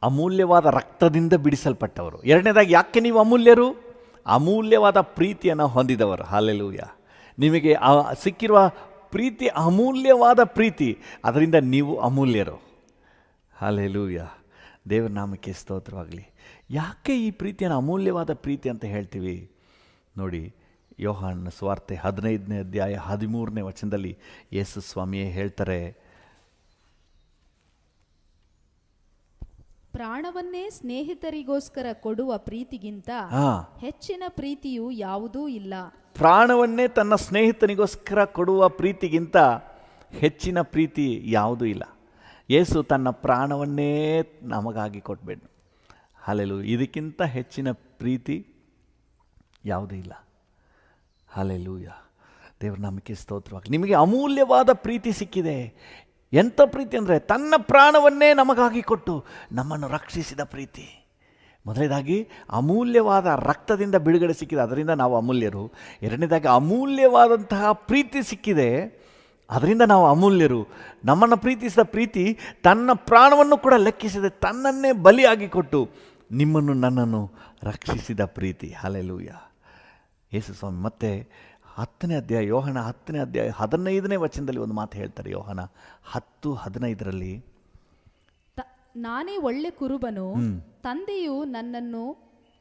ಅಮೂಲ್ಯವಾದ ರಕ್ತದಿಂದ ಬಿಡಿಸಲ್ಪಟ್ಟವರು. ಎರಡನೇದಾಗಿ ಯಾಕೆ ನೀವು ಅಮೂಲ್ಯರು? ಅಮೂಲ್ಯವಾದ ಪ್ರೀತಿಯನ್ನು ಹೊಂದಿದವರು. ಹಲ್ಲೆಲೂಯ. ನಿಮಗೆ ಸಿಕ್ಕಿರುವ ಪ್ರೀತಿ ಅಮೂಲ್ಯವಾದ ಪ್ರೀತಿ, ಅದರಿಂದ ನೀವು ಅಮೂಲ್ಯರು. ಹಲ್ಲೆಲೂಯ. ದೇವರ ನಾಮಕ್ಕೆ ಸ್ತೋತ್ರವಾಗಲಿ. ಯಾಕೆ ಈ ಪ್ರೀತಿಯನ್ನು ಅಮೂಲ್ಯವಾದ ಪ್ರೀತಿ ಅಂತ ಹೇಳ್ತೀವಿ? ನೋಡಿ, ಯೋಹಾನನ ಸುವಾರ್ತೆ 15ನೇ ಅಧ್ಯಾಯ 13ನೇ ವಚನದಲ್ಲಿ ಯೇಸು ಸ್ವಾಮಿಯೇ ಹೇಳ್ತಾರೆ, ಪ್ರಾಣವನ್ನೇ ಸ್ನೇಹಿತರಿಗೋಸ್ಕರ ಕೊಡುವ ಪ್ರೀತಿಗಿಂತ ಹೆಚ್ಚಿನ ಪ್ರೀತಿಯು ಯಾವುದೂ ಇಲ್ಲ. ಪ್ರಾಣವನ್ನೇ ತನ್ನ ಸ್ನೇಹಿತನಿಗೋಸ್ಕರ ಕೊಡುವ ಪ್ರೀತಿಗಿಂತ ಹೆಚ್ಚಿನ ಪ್ರೀತಿ ಯಾವುದೂ ಇಲ್ಲ. ಯೇಸು ತನ್ನ ಪ್ರಾಣವನ್ನೇ ನಮಗಾಗಿ ಕೊಟ್ಬೇಡ. ಹಲ್ಲೆಲೂಯ. ಇದಕ್ಕಿಂತ ಹೆಚ್ಚಿನ ಪ್ರೀತಿ ಯಾವುದೂ ಇಲ್ಲ. ಹಲ್ಲೆಲೂಯ. ದೇವರ ನಾಮಕ್ಕೆ ಸ್ತೋತ್ರವಾಗಲಿ. ನಿಮಗೆ ಅಮೂಲ್ಯವಾದ ಪ್ರೀತಿ ಸಿಕ್ಕಿದೆ. ಎಂಥ ಪ್ರೀತಿ ಅಂದರೆ ತನ್ನ ಪ್ರಾಣವನ್ನೇ ನಮಗಾಗಿ ಕೊಟ್ಟು ನಮ್ಮನ್ನು ರಕ್ಷಿಸಿದ ಪ್ರೀತಿ. ಮೊದಲನೇದಾಗಿ ಅಮೂಲ್ಯವಾದ ರಕ್ತದಿಂದ ಬಿಡುಗಡೆ ಸಿಕ್ಕಿದೆ, ಅದರಿಂದ ನಾವು ಅಮೂಲ್ಯರು. ಎರಡನೇದಾಗಿ ಅಮೂಲ್ಯವಾದಂತಹ ಪ್ರೀತಿ ಸಿಕ್ಕಿದೆ, ಅದರಿಂದ ನಾವು ಅಮೂಲ್ಯರು. ನಮ್ಮನ್ನು ಪ್ರೀತಿಸಿದ ಪ್ರೀತಿ ತನ್ನ ಪ್ರಾಣವನ್ನು ಕೂಡ ಲೆಕ್ಕಿಸಿದೆ, ತನ್ನನ್ನೇ ಬಲಿಯಾಗಿ ಕೊಟ್ಟು ನಿಮ್ಮನ್ನು ನನ್ನನ್ನು ರಕ್ಷಿಸಿದ ಪ್ರೀತಿ. ಹಲ್ಲೆಲೂಯ. ಯೇಸು ಸ್ವಾಮಿ ಮತ್ತೆ 10ನೇ ಅಧ್ಯಾಯ, ಯೋಹನ 10ನೇ ಅಧ್ಯಾಯ 15ನೇ ವಚನದಲ್ಲಿ ಒಂದು ಮಾತು ಹೇಳ್ತಾರೆ. ಯೋಹನ 10:15 ನಾನೇ ಒಳ್ಳೆ ಕುರುಬನು, ತಂದೆಯು ನನ್ನನ್ನು,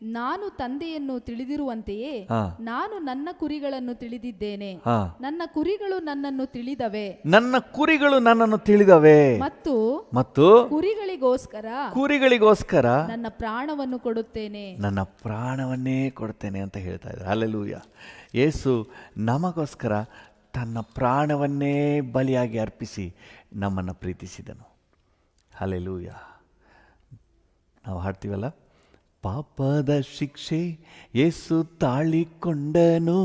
ನಾನು ತಂದೆಯನ್ನು ತಿಳಿದಿರುವಂತೆಯೇ ನಾನು ನನ್ನ ಕುರಿಗಳನ್ನು ತಿಳಿದಿದ್ದೇನೆ, ನನ್ನ ಕುರಿಗಳು ನನ್ನನ್ನು ತಿಳಿದವೆ, ನನ್ನ ಕುರಿಗಳು ನನ್ನನ್ನು ತಿಳಿದವೆ, ಮತ್ತು ಕುರಿಗಳಿಗೋಸ್ಕರ ನನ್ನ ಪ್ರಾಣವನ್ನು ಕೊಡುತ್ತೇನೆ, ನನ್ನ ಪ್ರಾಣವನ್ನೇ ಕೊಡ್ತೇನೆ ಅಂತ ಹೇಳ್ತಾ ಇದ್ದಾರೆ. ಹಲ್ಲೆಲೂಯ. ಯೇಸು ನಮಗೋಸ್ಕರ ತನ್ನ ಪ್ರಾಣವನ್ನೇ ಬಲಿಯಾಗಿ ಅರ್ಪಿಸಿ ನಮ್ಮನ್ನು ಪ್ರೀತಿಸಿದನು. ಹಲ್ಲೆಲೂಯ. ನಾವು ಹಾಡ್ತೀವಲ್ಲ, ಪಾಪದ ಶಿಕ್ಷೆ ಯೇಸು ತಾಳಿಕೊಂಡನು,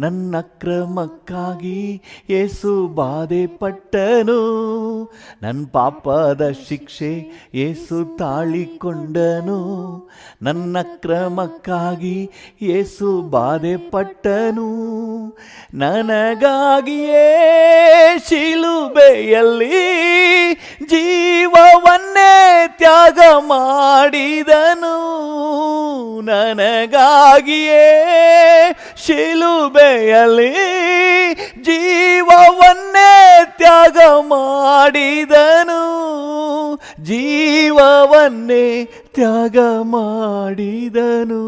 ನನ್ನ ಕ್ರಮಕ್ಕಾಗಿ ಯೇಸು ಬಾಧೆ ಪಟ್ಟನು. ನನ್ನ ಪಾಪದ ಶಿಕ್ಷೆ ಯೇಸು ತಾಳಿಕೊಂಡನು, ನನ್ನ ಕ್ರಮಕ್ಕಾಗಿ ಯೇಸು ಬಾಧೆ ಪಟ್ಟನು. ನನಗಾಗಿಯೇ ಶಿಲುಬೆಯಲ್ಲಿ ಜೀವವನ್ನೇ ತ್ಯಾಗ ಮಾಡಿದನು, ನನಗಾಗಿಯೇ ಶಿಲುಬೆಯಲ್ಲಿ ಜೀವವನ್ನೇ ತ್ಯಾಗ ಮಾಡಿದನು, ಜೀವವನ್ನೇ ತ್ಯಾಗ ಮಾಡಿದನು.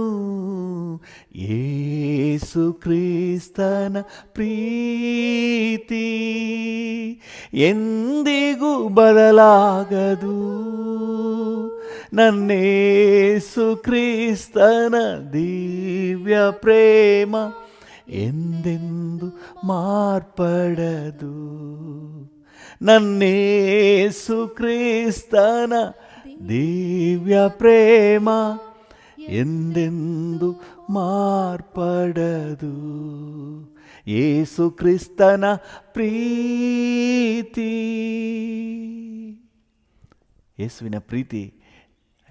ಯೇಸು ಕ್ರಿಸ್ತನ ಪ್ರೀತಿ ಎಂದಿಗೂ ಬದಲಾಗದು, ನನ್ನೇಸು ಕ್ರಿಸ್ತನ ದಿವ್ಯ ಪ್ರೇಮ ಎಂದೆಂದು ಮಾರ್ಪಡದು, ನನ್ನೇಸು ಕ್ರಿಸ್ತನ ದಿವ್ಯ ಪ್ರೇಮ ಎಂದೆಂದು ಮಾರ್ಪಡದು. ಯೇಸು ಕ್ರಿಸ್ತನ ಪ್ರೀತಿ, ಯೇಸುವಿನ ಪ್ರೀತಿ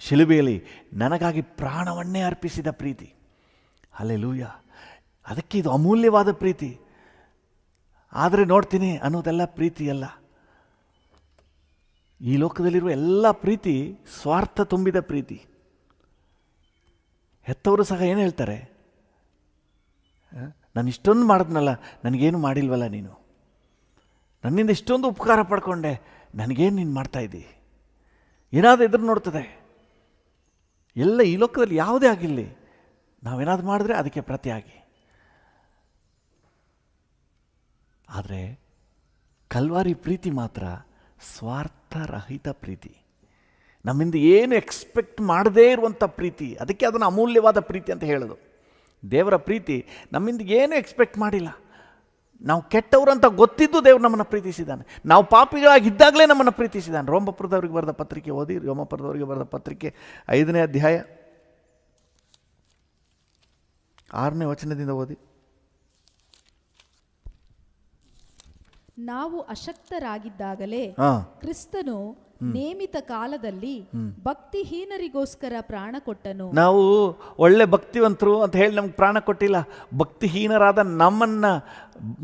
ಶಿಲುಬೆಯಲ್ಲಿ ನನಗಾಗಿ ಪ್ರಾಣವನ್ನೇ ಅರ್ಪಿಸಿದ ಪ್ರೀತಿ. ಹಲ್ಲೆಲೂಯ. ಅದಕ್ಕೆ ಇದು ಅಮೂಲ್ಯವಾದ ಪ್ರೀತಿ. ಆದರೆ ನೋಡ್ತೀನಿ ಅನ್ನೋದೆಲ್ಲ ಪ್ರೀತಿ ಅಲ್ಲ. ಈ ಲೋಕದಲ್ಲಿರುವ ಎಲ್ಲ ಪ್ರೀತಿ ಸ್ವಾರ್ಥ ತುಂಬಿದ ಪ್ರೀತಿ. ಹೆತ್ತವರು ಸಹ ಏನು ಹೇಳ್ತಾರೆ, ನಾನು ಇಷ್ಟೊಂದು ಮಾಡಿದ್ನಲ್ಲ, ನನಗೇನು ಮಾಡಿಲ್ವಲ್ಲ ನೀನು, ನನ್ನಿಂದ ಇಷ್ಟೊಂದು ಉಪಕಾರ ಪಡ್ಕೊಂಡೆ, ನನಗೇನು ನೀನು ಮಾಡ್ತಾಯಿದ್ದಿ, ಏನಾದರೂ ಎದುರು ನೋಡ್ತದೆ. ಎಲ್ಲ ಈ ಲೋಕದಲ್ಲಿ ಯಾವುದೇ ಆಗಿರಲಿ, ನಾವೇನಾದ್ರು ಮಾಡಿದ್ರೆ ಅದಕ್ಕೆ ಪ್ರತಿಯಾಗಿ. ಆದರೆ ಕಲ್ವಾರಿ ಪ್ರೀತಿ ಮಾತ್ರ ಸ್ವಾರ್ಥರಹಿತ ಪ್ರೀತಿ, ನಮ್ಮಿಂದ ಏನು ಎಕ್ಸ್ಪೆಕ್ಟ್ ಮಾಡದೇ ಇರುವಂಥ ಪ್ರೀತಿ. ಅದಕ್ಕೆ ಅದನ್ನು ಅಮೂಲ್ಯವಾದ ಪ್ರೀತಿ ಅಂತ ಹೇಳೋದು. ದೇವರ ಪ್ರೀತಿ ನಮ್ಮಿಂದ ಏನು ಎಕ್ಸ್ಪೆಕ್ಟ್ ಮಾಡಿಲ್ಲ. ನಾವು ಕೆಟ್ಟವರು ಅಂತ ಗೊತ್ತಿದ್ದು ದೇವರು ನಮ್ಮನ್ನು ಪ್ರೀತಿಸಿದ್ದಾನೆ. ನಾವು ಪಾಪಿಗಳಾಗಿದ್ದಾಗಲೇ ನಮ್ಮನ್ನು ಪ್ರೀತಿಸಿದ್ದಾನೆ. ರೋಮಪುರದವರಿಗೆ ಬರೆದ ಪತ್ರಿಕೆ ಓದಿ, ರೋಮಪುರದವರಿಗೆ ಬರೆದ ಪತ್ರಿಕೆ 5ನೇ ಅಧ್ಯಾಯ 6ನೇ ವಚನದಿಂದ ಓದಿ. ನಾವು ಅಶಕ್ತರಾಗಿದ್ದಾಗಲೇ ಕ್ರಿಸ್ತನು ನೇಮಿತ ಕಾಲದಲ್ಲಿ ಭಕ್ತಿಹೀನರಿಗೋಸ್ಕರ ಪ್ರಾಣ ಕೊಟ್ಟನು. ನಾವು ಒಳ್ಳೆ ಭಕ್ತಿವಂತರು ಅಂತ ಹೇಳಿ ನಮ್ಗೆ ಪ್ರಾಣ ಕೊಟ್ಟಿಲ್ಲ, ಭಕ್ತಿಹೀನರಾದ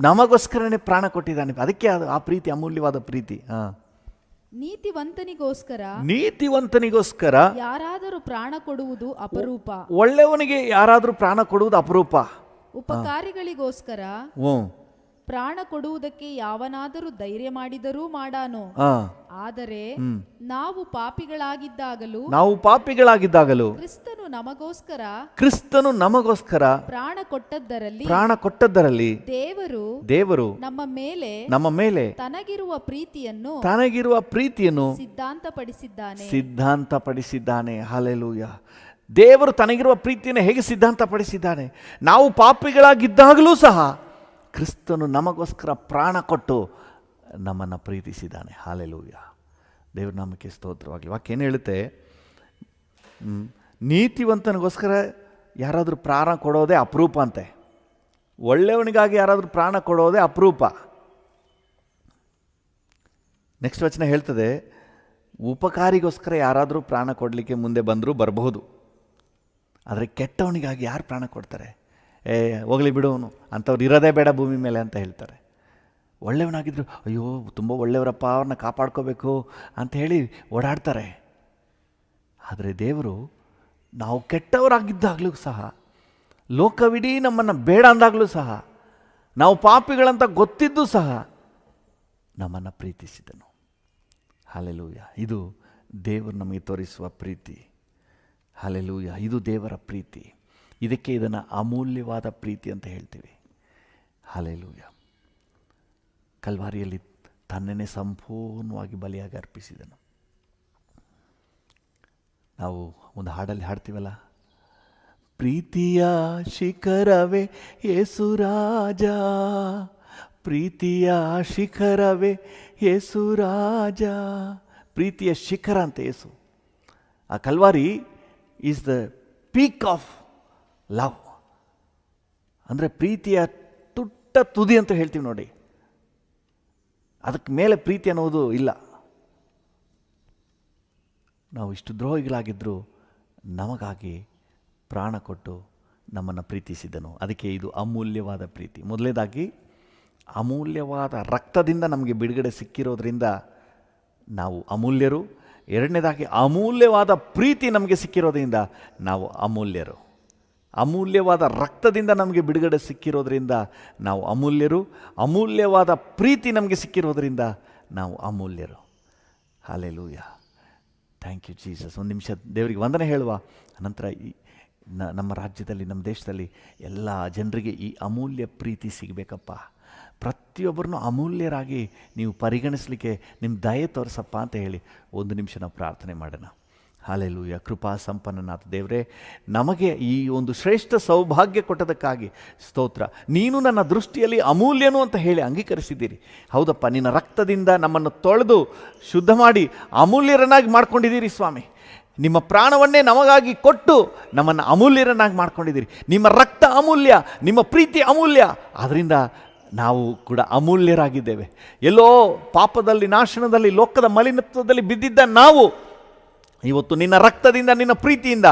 ನಮಗೋಸ್ಕರನೇ ಪ್ರಾಣ ಕೊಟ್ಟಿದ್ದಾನೆ. ಅದಕ್ಕೆ ಅದು ಆ ಪ್ರೀತಿ ಅಮೂಲ್ಯವಾದ ಪ್ರೀತಿ. ನೀತಿವಂತನಿಗೋಸ್ಕರ ಯಾರಾದರೂ ಪ್ರಾಣ ಕೊಡುವುದು ಅಪರೂಪ. ಒಳ್ಳೆಯವನಿಗೆ ಯಾರಾದರೂ ಪ್ರಾಣ ಕೊಡುವುದು ಅಪರೂಪ. ಉಪಕಾರಿಗಳಿಗೋಸ್ಕರ ಪ್ರಾಣ ಕೊಡುವುದಕ್ಕೆ ಯಾವನಾದರೂ ಧೈರ್ಯ ಮಾಡಿದರೂ ಮಾಡಾನು. ಆದರೆ ನಾವು ಪಾಪಿಗಳಾಗಿದ್ದಾಗಲೂ ಕ್ರಿಸ್ತನು ನಮಗೋಸ್ಕರ ಪ್ರಾಣ ಕೊಟ್ಟದ್ದರಲ್ಲಿ ದೇವರು ನಮ್ಮ ಮೇಲೆ ತನಗಿರುವ ಪ್ರೀತಿಯನ್ನು ಸಿದ್ಧಾಂತಪಡಿಸಿದ್ದಾನೆ. ಹಲ್ಲೆಲೂಯ. ದೇವರು ತನಗಿರುವ ಪ್ರೀತಿಯನ್ನು ಹೇಗೆ ಸಿದ್ಧಾಂತಪಡಿಸಿದ್ದಾನೆ? ನಾವು ಪಾಪಿಗಳಾಗಿದ್ದಾಗಲೂ ಸಹ ಕ್ರಿಸ್ತನು ನಮಗೋಸ್ಕರ ಪ್ರಾಣ ಕೊಟ್ಟು ನಮ್ಮನ್ನು ಪ್ರೀತಿಸಿದ್ದಾನೆ. ಹಲ್ಲೆಲೂಯ. ದೇವ್ರ ನಾಮಕ್ಕೆ ಸ್ತೋತ್ರವಾಗಲಿ. ವಾಕ್ಯ ಏನು ಹೇಳುತ್ತೆ? ನೀತಿವಂತನಿಗೋಸ್ಕರ ಯಾರಾದರೂ ಪ್ರಾಣ ಕೊಡೋದೇ ಅಪರೂಪ ಅಂತೆ. ಒಳ್ಳೆಯವನಿಗಾಗಿ ಯಾರಾದರೂ ಪ್ರಾಣ ಕೊಡೋದೇ ಅಪರೂಪ. ನೆಕ್ಸ್ಟ್ ವಚನ ಹೇಳ್ತದೆ, ಉಪಕಾರಿಗೋಸ್ಕರ ಯಾರಾದರೂ ಪ್ರಾಣ ಕೊಡಲಿಕ್ಕೆ ಮುಂದೆ ಬಂದರೂ ಬರಬಹುದು, ಆದರೆ ಕೆಟ್ಟವನಿಗಾಗಿ ಯಾರು ಪ್ರಾಣ ಕೊಡ್ತಾರೆ? ಹೋಗಲಿ ಬಿಡೋನು, ಅಂಥವ್ರು ಇರೋದೇ ಬೇಡ ಭೂಮಿ ಮೇಲೆ ಅಂತ ಹೇಳ್ತಾರೆ. ಒಳ್ಳೆಯವನಾಗಿದ್ರು, ಅಯ್ಯೋ ತುಂಬ ಒಳ್ಳೆಯವರಪ್ಪ, ಅವ್ರನ್ನ ಕಾಪಾಡ್ಕೋಬೇಕು ಅಂತ ಹೇಳಿ ಓಡಾಡ್ತಾರೆ. ಆದರೆ ದೇವರು ನಾವು ಕೆಟ್ಟವರಾಗಿದ್ದಾಗಲೂ ಸಹ, ಲೋಕವಿಡೀ ನಮ್ಮನ್ನು ಬೇಡ ಅಂದಾಗಲೂ ಸಹ, ನಾವು ಪಾಪಿಗಳಂತ ಗೊತ್ತಿದ್ದು ಸಹ ನಮ್ಮನ್ನು ಪ್ರೀತಿಸಿದನು. ಹಲ್ಲೆಲೂಯ. ಇದು ದೇವರು ನಮಗೆ ತೋರಿಸುವ ಪ್ರೀತಿ. ಹಲ್ಲೆಲೂಯ. ಇದು ದೇವರ ಪ್ರೀತಿ. ಇದಕ್ಕೆ ಇದನ್ನು ಅಮೂಲ್ಯವಾದ ಪ್ರೀತಿ ಅಂತ ಹೇಳ್ತೀವಿ. ಹಲ್ಲೆಲೂಯ. ಕಲ್ವಾರಿಯಲ್ಲಿ ತನ್ನನ್ನೇ ಸಂಪೂರ್ಣವಾಗಿ ಬಲಿಯಾಗಿ ಅರ್ಪಿಸಿದನು. ನಾವು ಒಂದು ಹಾಡಲ್ಲಿ ಹಾಡ್ತೀವಲ್ಲ, ಪ್ರೀತಿಯ ಶಿಖರವೇ ಯೇಸು ರಾಜ, ಪ್ರೀತಿಯ ಶಿಖರವೇ ಯೇಸು ರಾಜ. ಪ್ರೀತಿಯ ಶಿಖರ ಅಂತ ಯೇಸು. ಆ Calvary is the peak of love. ಅಂದರೆ ಪ್ರೀತಿಯ ತುಟ್ಟ ತುದಿ ಅಂತ ಹೇಳ್ತೀವಿ ನೋಡಿ. ಅದಕ್ಕೆ ಮೇಲೆ ಪ್ರೀತಿ ಅನ್ನೋದು ಇಲ್ಲ. ನಾವು ಇಷ್ಟು ದ್ರೋಹಿಗಳಾಗಿದ್ದರೂ ನಮಗಾಗಿ ಪ್ರಾಣ ಕೊಟ್ಟು ನಮ್ಮನ್ನು ಪ್ರೀತಿಸಿದನು. ಅದಕ್ಕೆ ಇದು ಅಮೂಲ್ಯವಾದ ಪ್ರೀತಿ. ಮೊದಲನೇದಾಗಿ ಅಮೂಲ್ಯವಾದ ರಕ್ತದಿಂದ ನಮಗೆ ಬಿಡುಗಡೆ ಸಿಕ್ಕಿರೋದ್ರಿಂದ ನಾವು ಅಮೂಲ್ಯರು. ಎರಡನೇದಾಗಿ ಅಮೂಲ್ಯವಾದ ಪ್ರೀತಿ ನಮಗೆ ಸಿಕ್ಕಿರೋದ್ರಿಂದ ನಾವು ಅಮೂಲ್ಯರು. ಅಮೂಲ್ಯವಾದ ರಕ್ತದಿಂದ ನಮಗೆ ಬಿಡುಗಡೆ ಸಿಕ್ಕಿರೋದ್ರಿಂದ ನಾವು ಅಮೂಲ್ಯರು. ಅಮೂಲ್ಯವಾದ ಪ್ರೀತಿ ನಮಗೆ ಸಿಕ್ಕಿರೋದ್ರಿಂದ ನಾವು ಅಮೂಲ್ಯರು. ಹಲ್ಲೆಲೂಯ. Thank you Jesus. ಒಂದು ನಿಮಿಷ ದೇವರಿಗೆ ವಂದನೆ ಹೇಳುವ. ನಂತರ ನಮ್ಮ ರಾಜ್ಯದಲ್ಲಿ, ನಮ್ಮ ದೇಶದಲ್ಲಿ ಎಲ್ಲ ಜನರಿಗೆ ಈ ಅಮೂಲ್ಯ ಪ್ರೀತಿ ಸಿಗಬೇಕಪ್ಪ. ಪ್ರತಿಯೊಬ್ಬರನ್ನು ಅಮೂಲ್ಯರಾಗಿ ನೀವು ಪರಿಗಣಿಸಲಿಕ್ಕೆ ನಿಮ್ಮ ದಯೆ ತೋರಿಸಪ್ಪ ಅಂತ ಹೇಳಿ ಒಂದು ನಿಮಿಷ ನಾವು ಪ್ರಾರ್ಥನೆ ಮಾಡೋಣ. ಹಲ್ಲೆಲೂಯ. ಕೃಪಾ ಸಂಪನ್ನನಾದ ದೇವರೇ, ನಮಗೆ ಈ ಒಂದು ಶ್ರೇಷ್ಠ ಸೌಭಾಗ್ಯ ಕೊಟ್ಟದಕ್ಕಾಗಿ ಸ್ತೋತ್ರ. ನೀನು ನನ್ನ ದೃಷ್ಟಿಯಲ್ಲಿ ಅಮೂಲ್ಯನು ಅಂತ ಹೇಳಿ ಅಂಗೀಕರಿಸಿದ್ದೀರಿ. ಹೌದಪ್ಪ, ನಿನ್ನ ರಕ್ತದಿಂದ ನಮ್ಮನ್ನು ತೊಳೆದು ಶುದ್ಧ ಮಾಡಿ ಅಮೂಲ್ಯರನ್ನಾಗಿ ಮಾಡ್ಕೊಂಡಿದ್ದೀರಿ ಸ್ವಾಮಿ. ನಿಮ್ಮ ಪ್ರಾಣವನ್ನೇ ನಮಗಾಗಿ ಕೊಟ್ಟು ನಮ್ಮನ್ನು ಅಮೂಲ್ಯರನ್ನಾಗಿ ಮಾಡ್ಕೊಂಡಿದ್ದೀರಿ. ನಿಮ್ಮ ರಕ್ತ ಅಮೂಲ್ಯ, ನಿಮ್ಮ ಪ್ರೀತಿ ಅಮೂಲ್ಯ. ಆದ್ದರಿಂದ ನಾವು ಕೂಡ ಅಮೂಲ್ಯರಾಗಿದ್ದೇವೆ. ಎಲ್ಲೋ ಪಾಪದಲ್ಲಿ, ನಾಶನದಲ್ಲಿ, ಲೋಕದ ಮಲಿನತ್ವದಲ್ಲಿ ಬಿದ್ದಿದ್ದ ನಾವು ಇವತ್ತು ನಿನ್ನ ರಕ್ತದಿಂದ, ನಿನ್ನ ಪ್ರೀತಿಯಿಂದ,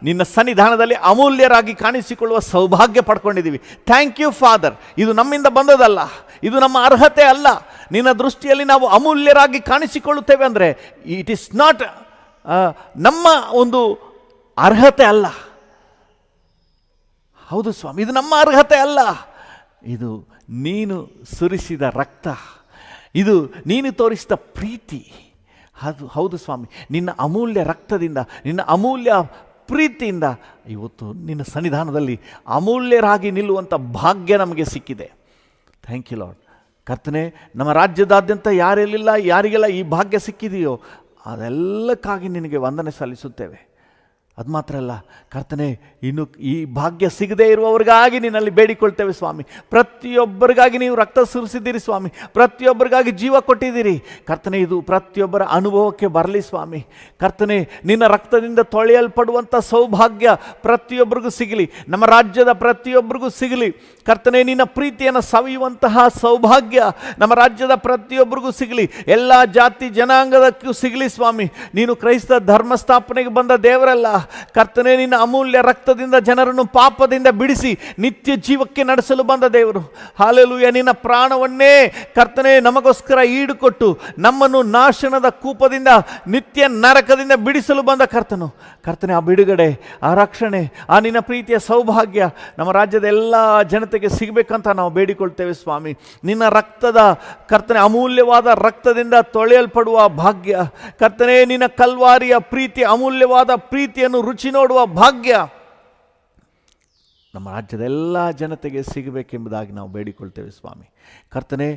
ನಿನ್ನ ಸನ್ನಿಧಾನದಲ್ಲಿ ಅಮೂಲ್ಯರಾಗಿ ಕಾಣಿಸಿಕೊಳ್ಳುವ ಸೌಭಾಗ್ಯ ಪಡ್ಕೊಂಡಿದ್ದೀವಿ. Thank you father. ಇದು ನಮ್ಮಿಂದ ಬಂದದಲ್ಲ, ಇದು ನಮ್ಮ ಅರ್ಹತೆ ಅಲ್ಲ. ನಿನ್ನ ದೃಷ್ಟಿಯಲ್ಲಿ ನಾವು ಅಮೂಲ್ಯರಾಗಿ ಕಾಣಿಸಿಕೊಳ್ಳುತ್ತೇವೆ ಅಂದರೆ ಇಟ್ ಈಸ್ ನಾಟ್ ನಮ್ಮ ಒಂದು ಅರ್ಹತೆ ಅಲ್ಲ. ಹೌದು ಸ್ವಾಮಿ, ಇದು ನಮ್ಮ ಅರ್ಹತೆ ಅಲ್ಲ. ಇದು ನೀನು ಸುರಿಸಿದ ರಕ್ತ, ಇದು ನೀನು ತೋರಿಸಿದ ಪ್ರೀತಿ. ಅದು ಹೌದು ಸ್ವಾಮಿ, ನಿನ್ನ ಅಮೂಲ್ಯ ರಕ್ತದಿಂದ, ನಿನ್ನ ಅಮೂಲ್ಯ ಪ್ರೀತಿಯಿಂದ ಇವತ್ತು ನಿನ್ನ ಸನ್ನಿಧಾನದಲ್ಲಿ ಅಮೂಲ್ಯರಾಗಿ ನಿಲ್ಲುವಂಥ ಭಾಗ್ಯ ನಮಗೆ ಸಿಕ್ಕಿದೆ. Thank you Lord. ಕರ್ತನೇ, ನಮ್ಮ ರಾಜ್ಯದಾದ್ಯಂತ ಯಾರಿಗೆಲ್ಲ ಈ ಭಾಗ್ಯ ಸಿಕ್ಕಿದೆಯೋ ಅದೆಲ್ಲಕ್ಕಾಗಿ ನಿನಗೆ ವಂದನೆ ಸಲ್ಲಿಸುತ್ತೇವೆ. ಅದು ಮಾತ್ರ ಅಲ್ಲ ಕರ್ತನೇ, ಇನ್ನು ಈ ಭಾಗ್ಯ ಸಿಗದೇ ಇರುವವರಿಗಾಗಿ ನಿನ್ನಲ್ಲಿ ಬೇಡಿಕೊಳ್ತೇವೆ ಸ್ವಾಮಿ. ಪ್ರತಿಯೊಬ್ಬರಿಗಾಗಿ ನೀವು ರಕ್ತ ಸುರಿಸಿದ್ದೀರಿ ಸ್ವಾಮಿ, ಪ್ರತಿಯೊಬ್ಬರಿಗಾಗಿ ಜೀವ ಕೊಟ್ಟಿದ್ದೀರಿ ಕರ್ತನೇ. ಇದು ಪ್ರತಿಯೊಬ್ಬರ ಅನುಭವಕ್ಕೆ ಬರಲಿ ಸ್ವಾಮಿ. ಕರ್ತನೇ, ನಿನ್ನ ರಕ್ತದಿಂದ ತೊಳೆಯಲ್ಪಡುವಂಥ ಸೌಭಾಗ್ಯ ಪ್ರತಿಯೊಬ್ಬರಿಗೂ ಸಿಗಲಿ, ನಮ್ಮ ರಾಜ್ಯದ ಪ್ರತಿಯೊಬ್ಬರಿಗೂ ಸಿಗಲಿ ಕರ್ತನೇ. ನಿನ್ನ ಪ್ರೀತಿಯನ್ನು ಸವಿಯುವಂತಹ ಸೌಭಾಗ್ಯ ನಮ್ಮ ರಾಜ್ಯದ ಪ್ರತಿಯೊಬ್ಬರಿಗೂ ಸಿಗಲಿ, ಎಲ್ಲ ಜಾತಿ ಜನಾಂಗದಕ್ಕೂ ಸಿಗಲಿ ಸ್ವಾಮಿ. ನೀನು ಕ್ರೈಸ್ತ ಧರ್ಮ ಸ್ಥಾಪನೆಗೆ ಬಂದ ದೇವರಲ್ಲ ಕರ್ತನೇ, ನಿನ್ನ ಅಮೂಲ್ಯ ರಕ್ತದಿಂದ ಜನರನ್ನು ಪಾಪದಿಂದ ಬಿಡಿಸಿ ನಿತ್ಯ ಜೀವಕ್ಕೆ ನಡೆಸಲು ಬಂದ ದೇವರು. ಹಲ್ಲೆಲೂಯ. ನಿನ್ನ ಪ್ರಾಣವನ್ನೇ ಕರ್ತನೇ ನಮಗೋಸ್ಕರ ಈಡುಕೊಟ್ಟು ನಮ್ಮನ್ನು ನಾಶನದ ಕೂಪದಿಂದ, ನಿತ್ಯ ನರಕದಿಂದ ಬಿಡಿಸಲು ಬಂದ ಕರ್ತನು. ಕರ್ತನೇ, ಆ ಬಿಡುಗಡೆ, ಆ ರಕ್ಷಣೆ, ಆ ನಿನ್ನ ಪ್ರೀತಿಯ ಸೌಭಾಗ್ಯ ನಮ್ಮ ರಾಜ್ಯದ ಎಲ್ಲ ಜನತೆಗೆ ಸಿಗಬೇಕಂತ ನಾವು ಬೇಡಿಕೊಳ್ತೇವೆ ಸ್ವಾಮಿ. ನಿನ್ನ ರಕ್ತದ ಕರ್ತನೆ, ಅಮೂಲ್ಯವಾದ ರಕ್ತದಿಂದ ತೊಳೆಯಲ್ಪಡುವ ಭಾಗ್ಯ ಕರ್ತನೇ, ನಿನ್ನ ಕಲ್ವಾರಿಯ ಪ್ರೀತಿ, ಅಮೂಲ್ಯವಾದ ಪ್ರೀತಿಯನ್ನು ರುಚಿ ನೋಡುವ ಭಾಗ್ಯ ನಮ್ಮ ರಾಜ್ಯದ ಎಲ್ಲ ಜನತೆಗೆ ಸಿಗಬೇಕೆಂಬುದಾಗಿ ನಾವು ಬೇಡಿಕೊಳ್ತೇವೆ ಸ್ವಾಮಿ. ಕರ್ತನೇ,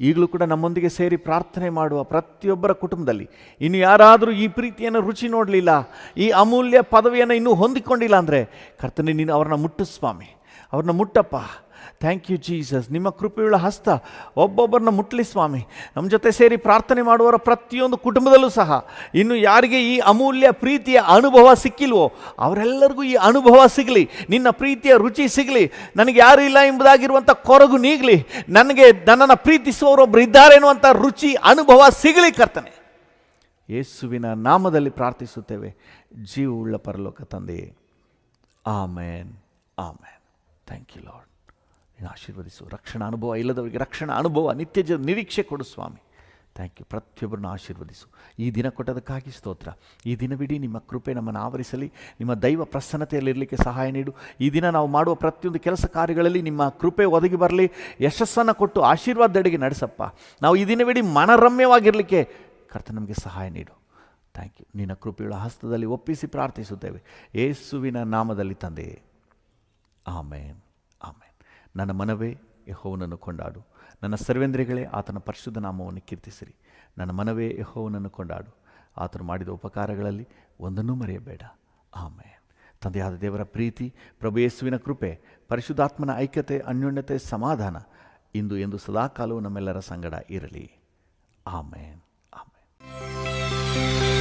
ಈಗಲೂ ಕೂಡ ನಮ್ಮೊಂದಿಗೆ ಸೇರಿ ಪ್ರಾರ್ಥನೆ ಮಾಡುವ ಪ್ರತಿಯೊಬ್ಬರ ಕುಟುಂಬದಲ್ಲಿ ಇನ್ನು ಯಾರಾದರೂ ಈ ಪ್ರೀತಿಯನ್ನು ರುಚಿ ನೋಡಲಿಲ್ಲ, ಈ ಅಮೂಲ್ಯ ಪದವಿಯನ್ನು ಇನ್ನೂ ಹೊಂದಿಕೊಂಡಿಲ್ಲ ಅಂದರೆ ಕರ್ತನೇ, ನೀನು ಅವ್ರನ್ನ ಮುಟ್ಟು ಸ್ವಾಮಿ, ಅವ್ರನ್ನ ಮುಟ್ಟಪ್ಪ. Thank you Jesus. ನಿಮ್ಮ ಕೃಪೆಯುಳ್ಳ ಹಸ್ತ ಒಬ್ಬೊಬ್ಬರನ್ನ ಮುಟ್ಲಿ ಸ್ವಾಮಿ. ನಮ್ಮ ಜೊತೆ ಸೇರಿ ಪ್ರಾರ್ಥನೆ ಮಾಡುವವರ ಪ್ರತಿಯೊಂದು ಕುಟುಂಬದಲ್ಲೂ ಸಹ ಇನ್ನು ಯಾರಿಗೆ ಈ ಅಮೂಲ್ಯ ಪ್ರೀತಿಯ ಅನುಭವ ಸಿಕ್ಕಿಲ್ವೋ ಅವರೆಲ್ಲರಿಗೂ ಈ ಅನುಭವ ಸಿಗಲಿ, ನಿನ್ನ ಪ್ರೀತಿಯ ರುಚಿ ಸಿಗಲಿ, ನನಗೆ ಯಾರು ಇಲ್ಲ ಎಂಬುದಾಗಿರುವಂಥ ಕೊರಗು ನೀಗಲಿ, ನನ್ನನ್ನು ಪ್ರೀತಿಸುವವರೊಬ್ಬರು ಇದ್ದಾರೆ ಎನ್ನುವಂಥ ರುಚಿ ಅನುಭವ ಸಿಗಲಿ ಕರ್ತನೆ. ಯೇಸುವಿನ ನಾಮದಲ್ಲಿ ಪ್ರಾರ್ಥಿಸುತ್ತೇವೆ ಜೀವವುಳ್ಳ ಪರಲೋಕ ತಂದೆಯೇ, amen amen. Thank you Lord. ನೀನು ಆಶೀರ್ವದಿಸು. ರಕ್ಷಣಾ ಅನುಭವ ಇಲ್ಲದವರಿಗೆ ರಕ್ಷಣಾ ಅನುಭವ, ನಿತ್ಯ ನಿರೀಕ್ಷೆ ಕೊಡು ಸ್ವಾಮಿ. Thank you. ಪ್ರತಿಯೊಬ್ಬರನ್ನು ಆಶೀರ್ವದಿಸು. ಈ ದಿನ ಕೊಟ್ಟದಕ್ಕಾಗಿ ಸ್ತೋತ್ರ. ಈ ದಿನವಿಡೀ ನಿಮ್ಮ ಕೃಪೆ ನಮ್ಮನ್ನು ಆವರಿಸಲಿ. ನಿಮ್ಮ ದೈವ ಪ್ರಸನ್ನತೆಯಲ್ಲಿರಲಿಕ್ಕೆ ಸಹಾಯ ನೀಡು. ಈ ದಿನ ನಾವು ಮಾಡುವ ಪ್ರತಿಯೊಂದು ಕೆಲಸ ಕಾರ್ಯಗಳಲ್ಲಿ ನಿಮ್ಮ ಕೃಪೆ ಒದಗಿ ಬರಲಿ. ಯಶಸ್ಸನ್ನು ಕೊಟ್ಟು ಆಶೀರ್ವಾದದೆಡೆಗೆ ನಡೆಸಪ್ಪ. ನಾವು ಈ ದಿನವಿಡೀ ಮನರಮ್ಯವಾಗಿರಲಿಕ್ಕೆ ಕರ್ತ ನಮಗೆ ಸಹಾಯ ನೀಡು. Thank you. ನಿನ್ನ ಕೃಪೆಯುಳ್ಳ ಹಸ್ತದಲ್ಲಿ ಒಪ್ಪಿಸಿ ಪ್ರಾರ್ಥಿಸುತ್ತೇವೆ ಯೇಸುವಿನ ನಾಮದಲ್ಲಿ ತಂದೆಯೇ, ಆಮೇನ್ ಆಮೇನ್. ನನ್ನ ಮನವೇ ಯೆಹೋವನನ್ನು ಕೊಂಡಾಡು, ನನ್ನ ಸರ್ವೇಂದ್ರಿಯಗಳೇ ಆತನ ಪರಿಶುದ್ಧ ನಾಮವನ್ನು ಕೀರ್ತಿಸಿರಿ. ನನ್ನ ಮನವೇ ಯೆಹೋವನನ್ನು ಕೊಂಡಾಡು, ಆತನು ಮಾಡಿದ ಉಪಕಾರಗಳಲ್ಲಿ ಒಂದನ್ನೂ ಮರೆಯಬೇಡ. ಆಮೇನ್. ತಂದೆಯಾದ ದೇವರ ಪ್ರೀತಿ, ಪ್ರಭು ಯೇಸುವಿನ ಕೃಪೆ, ಪರಿಶುದ್ಧಾತ್ಮನ ಐಕ್ಯತೆ, ಅನ್ಯೋನ್ಯತೆ, ಸಮಾಧಾನ ಇಂದು ಎಂದು ಸದಾಕಾಲವೂ ನಮ್ಮೆಲ್ಲರ ಸಂಗಡ ಇರಲಿ. ಆಮೇನ್ ಆಮೇನ್.